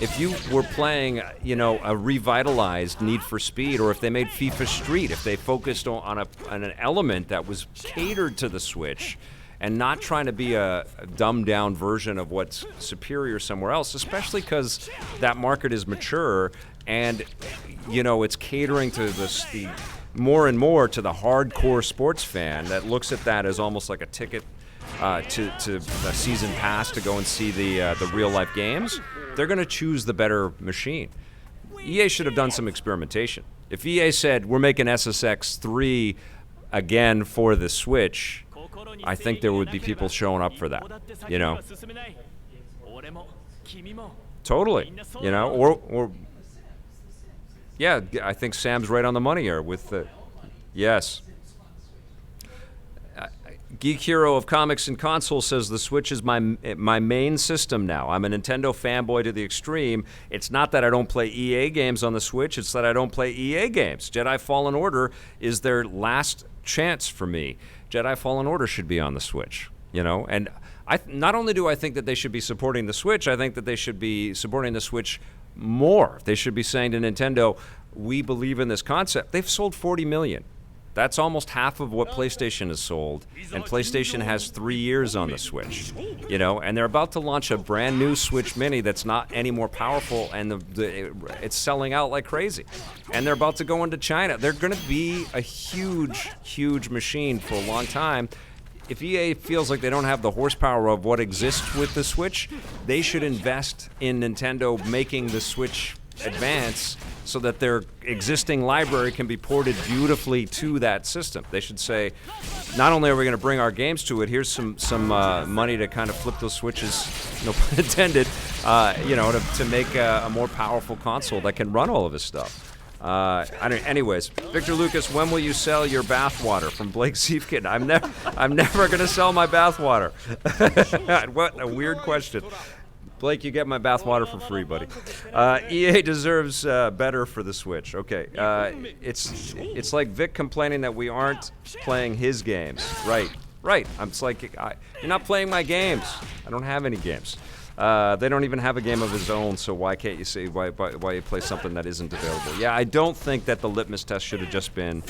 if you were playing, you know, a revitalized Need for Speed, or if they made FIFA Street, if they focused on an element that was catered to the Switch, and not trying to be a dumbed-down version of what's superior somewhere else, especially because that market is mature and, you know, it's catering to the more and more to the hardcore sports fan that looks at that as almost like a ticket to a season pass to go and see the real-life games. They're going to choose the better machine. EA should have done some experimentation. If EA said, we're making SSX 3 again for the Switch, I think there would be people showing up for that, you know. Totally, you know, or yeah, I think Sam's right on the money here with the, yes. Geek Hero of Comics and Consoles says the Switch is my main system now. I'm a Nintendo fanboy to the extreme. It's not that I don't play EA games on the Switch, it's that I don't play EA games. Jedi Fallen Order is their last chance for me. Jedi Fallen Order should be on the Switch, you know? And not only do I think that they should be supporting the Switch, I think that they should be supporting the Switch more. They should be saying to Nintendo, we believe in this concept. They've sold 40 million. That's almost half of what PlayStation has sold, and PlayStation has 3 years on the Switch, you know, and they're about to launch a brand new Switch Mini that's not any more powerful, and it's selling out like crazy. And they're about to go into China. They're going to be a huge, huge machine for a long time. If EA feels like they don't have the horsepower of what exists with the Switch, they should invest in Nintendo making the Switch advance so that their existing library can be ported beautifully to that system. They should say, not only are we going to bring our games to it, here's some money to kind of flip those switches, no pun intended, you know, to make a more powerful console that can run all of this stuff. Anyways, Victor Lucas, when will you sell your bathwater? From Blake Siefkin. I'm never going to sell my bathwater. What a weird question. Blake, you get my bathwater for free, buddy. EA deserves better for the Switch. Okay, it's like Vic complaining that we aren't playing his games. Right. It's like you're not playing my games. I don't have any games. They don't even have a game of his own, so why can't you say why you play something that isn't available? Yeah, I don't think that the litmus test should have just been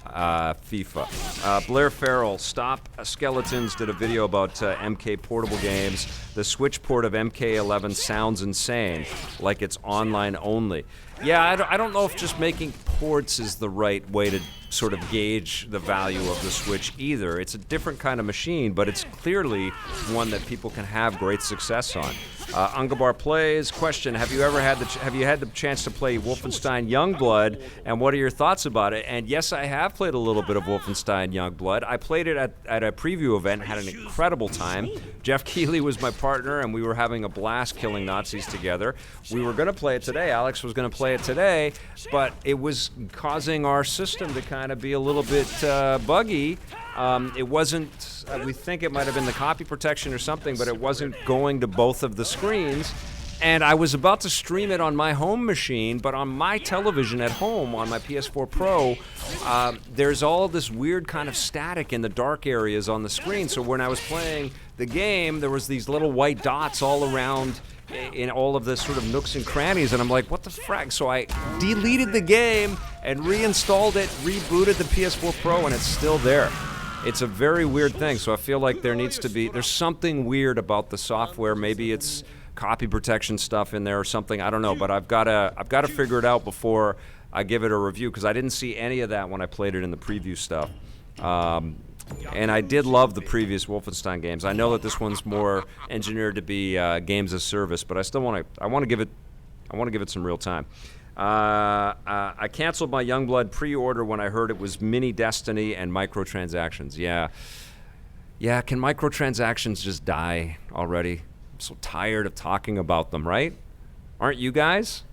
FIFA. Blair Farrell, Stop Skeletons, did a video about MK portable games. The Switch port of MK11 sounds insane, like it's online only. Yeah, I don't know if just making ports is the right way to sort of gauge the value of the Switch either. It's a different kind of machine, but it's clearly one that people can have great success on. Ungabar Plays, question, have you had the chance to play Wolfenstein Youngblood, and what are your thoughts about it? And yes, I have played a little bit of Wolfenstein Youngblood. I played it at a preview event, had an incredible time. Jeff Keighley was my partner, and we were having a blast killing Nazis together. We were going to play it today. Alex was going to play it today, but it was causing our system to kind of be a little bit buggy. It wasn't, we think it might have been the copy protection or something, but it wasn't going to both of the screens. And I was about to stream it on my home machine, but on my television at home, on my PS4 Pro, there's all this weird kind of static in the dark areas on the screen. So when I was playing the game, there was these little white dots all around in all of the sort of nooks and crannies, and I'm like, what the frack? So I deleted the game and reinstalled it, rebooted the PS4 Pro, and it's still there. It's a very weird thing, so I feel like there's something weird about the software. Maybe it's copy protection stuff in there or something, I don't know, but I've got to figure it out before I give it a review, because I didn't see any of that when I played it in the preview stuff. And I did love the previous Wolfenstein games. I know that this one's more engineered to be games as service, but I still want to give it some real time. I canceled my Youngblood pre-order when I heard it was mini Destiny and microtransactions. Yeah, can microtransactions just die already? I'm so tired of talking about them, right? Aren't you guys?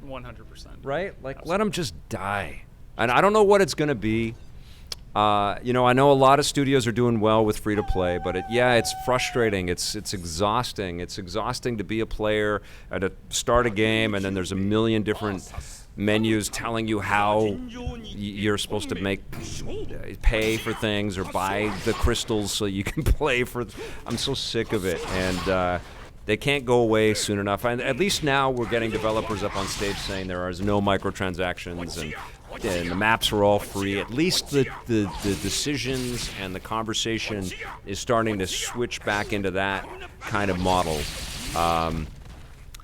100%. Right? Like, let them just die. And I don't know what it's going to be. I know a lot of studios are doing well with free-to-play, but it's frustrating. It's exhausting. It's exhausting to be a player and to start a game, and then there's a million different menus telling you how you're supposed to pay for things or buy the crystals so you can play for. I'm so sick of it, and they can't go away soon enough. And at least now we're getting developers up on stage saying there are no microtransactions and the maps are all free. At least the decisions and the conversation is starting to switch back into that kind of model.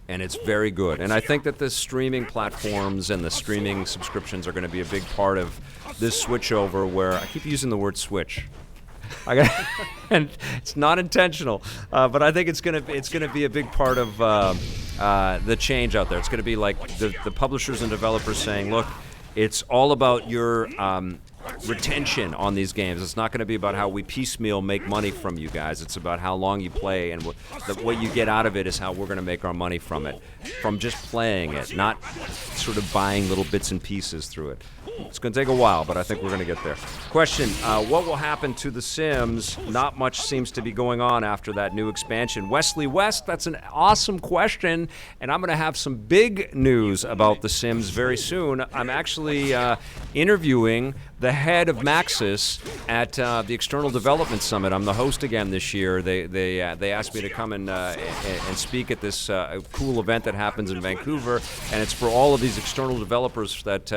And it's very good. And I think that the streaming platforms and the streaming subscriptions are going to be a big part of this switch over, where I keep using the word switch. And it's not intentional, but I think it's gonna be a big part of the change out there. It's going to be like the publishers and developers saying, look, it's all about your retention on these games. It's not going to be about how we piecemeal make money from you guys. It's about how long you play, and what you get out of it is how we're going to make our money from it, from just playing it, not sort of buying little bits and pieces through it. It's going to take a while, but I think we're going to get there. Question, what will happen to The Sims? Not much seems to be going on after that new expansion. Wesley West, that's an awesome question, and I'm going to have some big news about The Sims very soon. I'm actually interviewing the head of Maxis at the External Development Summit. I'm the host again this year. They asked me to come and speak at this cool event that happens in Vancouver, and it's for all of these external developers that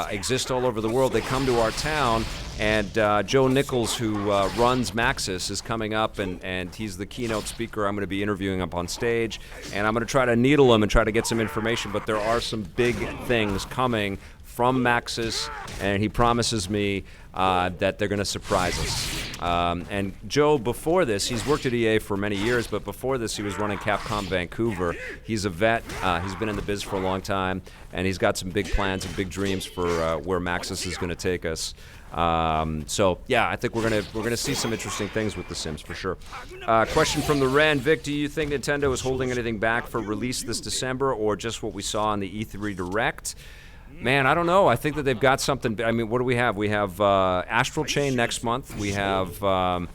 exist all over the world. They come to our town, and Joe Nichols, who runs Maxis, is coming up, and he's the keynote speaker. I'm going to be interviewing up on stage, and I'm going to try to needle him and try to get some information, but there are some big things coming from Maxis, and he promises me that they're going to surprise us. And Joe, before this, he's worked at EA for many years, but before this he was running Capcom Vancouver. He's a vet. He's been in the biz for a long time, and he's got some big plans and big dreams for where Maxis is going to take us. So yeah, I think we're gonna see some interesting things with The Sims for sure. Question from the Ren. Vic, do you think Nintendo is holding anything back for release this December, or just what we saw on the E3 Direct? Man, I don't know. I think that they've got something. I mean, what do we have? We have Astral Chain next month. We have the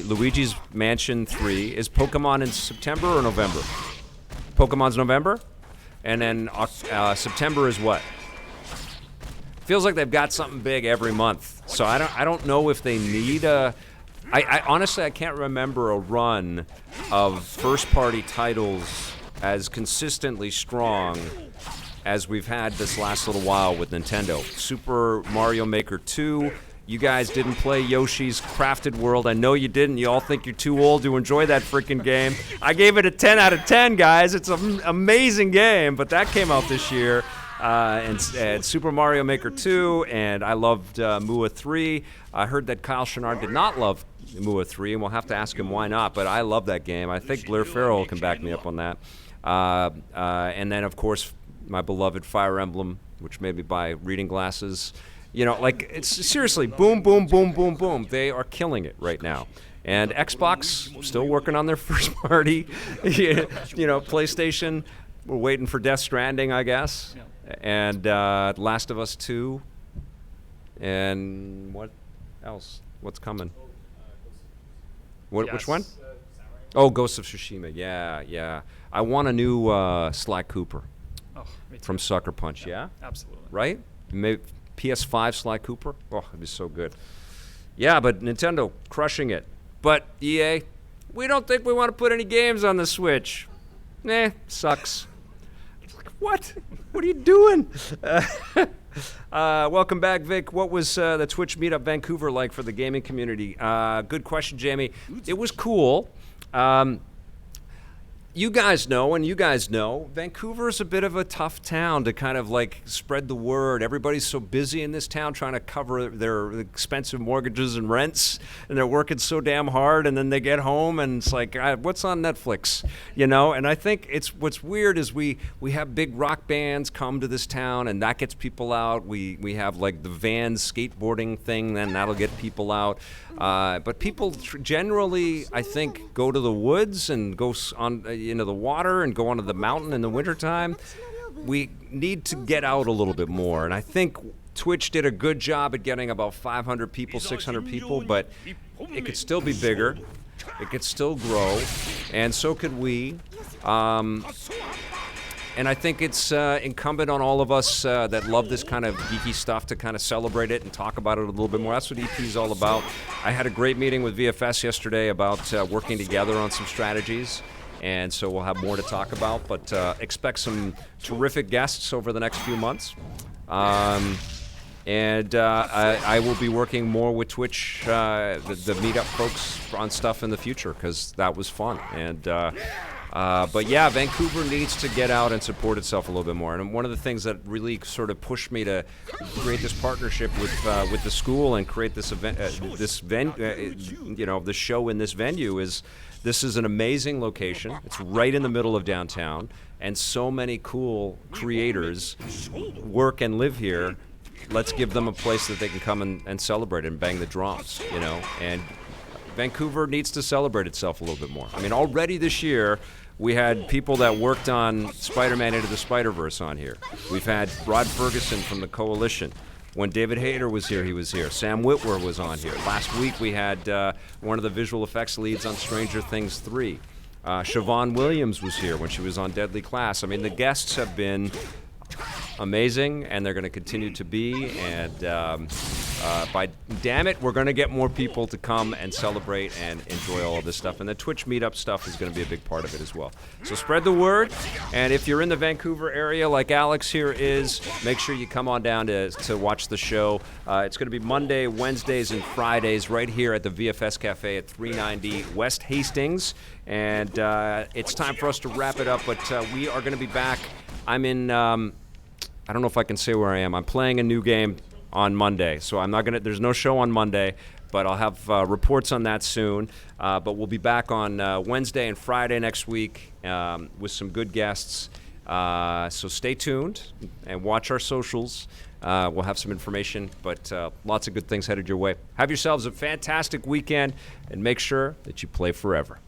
Luigi's Mansion 3. Is Pokemon in September or November? Pokemon's November? And then September is what? Feels like they've got something big every month. So I don't know if they need a... I honestly, I can't remember a run of first-party titles as consistently strong as we've had this last little while with Nintendo. Super Mario Maker 2. You guys didn't play Yoshi's Crafted World. I know you didn't. You all think you're too old to enjoy that freaking game. I gave it a 10 out of 10, guys. It's an amazing game, but that came out this year. And Super Mario Maker 2, and I loved Mua 3. I heard that Kyle Chenard did not love Mua 3, and we'll have to ask him why not, but I love that game. I think Blair Farrell can back me up on that. And then, of course, my beloved Fire Emblem, which made me buy reading glasses. You know, like, it's seriously, boom, boom, boom, boom, boom. They are killing it right now. And Xbox, still working on their first party. You know, PlayStation, we're waiting for Death Stranding, I guess. Yeah. And Last of Us 2. And what else? What's coming? Which one? Oh, Ghost of Tsushima. Yeah. I want a new Sly Cooper from Sucker Punch. Yeah? Absolutely. Right? Maybe PS5 Sly Cooper. Oh, it'd be so good. Yeah, but Nintendo crushing it. But EA, we don't think we want to put any games on the Switch. Sucks. What? What are you doing? Welcome back, Vic. What was the Twitch Meetup Vancouver like for the gaming community? Good question, Jamie. It was cool. you guys know, and you guys know, Vancouver is a bit of a tough town to kind of like spread the word. Everybody's so busy in this town trying to cover their expensive mortgages and rents, and they're working so damn hard, and then they get home and it's like, what's on Netflix, you know? And I think what's weird is we have big rock bands come to this town, and that gets people out. We have like the Vans skateboarding thing, then that'll get people out. But people generally, I think, go to the woods and go on into the water and go onto the mountain in the wintertime. We need to get out a little bit more, and I think Twitch did a good job at getting about 500 people, 600 people, but it could still be bigger. It could still grow, and so could we. And I think it's incumbent on all of us that love this kind of geeky stuff to kind of celebrate it and talk about it a little bit more. That's what EP is all about. I had a great meeting with VFS yesterday about working together on some strategies, and so we'll have more to talk about, but expect some terrific guests over the next few months. And I will be working more with Twitch, the meetup folks on stuff in the future, because that was fun. And but yeah, Vancouver needs to get out and support itself a little bit more. And one of the things that really sort of pushed me to create this partnership with the school and create this event, the show in this venue is this is an amazing location. It's right in the middle of downtown, and so many cool creators work and live here. Let's give them a place that they can come and celebrate and bang the drums, you know. And Vancouver needs to celebrate itself a little bit more. I mean, already this year, we had people that worked on Spider-Man Into the Spider-Verse on here. We've had Rod Ferguson from the Coalition. When David Hayter was here, he was here. Sam Witwer was on here. Last week, we had one of the visual effects leads on Stranger Things 3. Siobhan Williams was here when she was on Deadly Class. I mean, the guests have been amazing, and they're going to continue to be, and by damn it, we're going to get more people to come and celebrate and enjoy all of this stuff, and the Twitch meetup stuff is going to be a big part of it as well. So spread the word, and if you're in the Vancouver area like Alex here is, make sure you come on down to watch the show. It's going to be Monday, Wednesdays, and Fridays right here at the VFS Cafe at 390 West Hastings, and it's time for us to wrap it up, but we are going to be back. I'm in I don't know if I can say where I am. I'm playing a new game on Monday, so I'm not there's no show on Monday, but I'll have reports on that soon. But we'll be back on Wednesday and Friday next week with some good guests. So stay tuned and watch our socials. We'll have some information, but lots of good things headed your way. Have yourselves a fantastic weekend, and make sure that you play forever.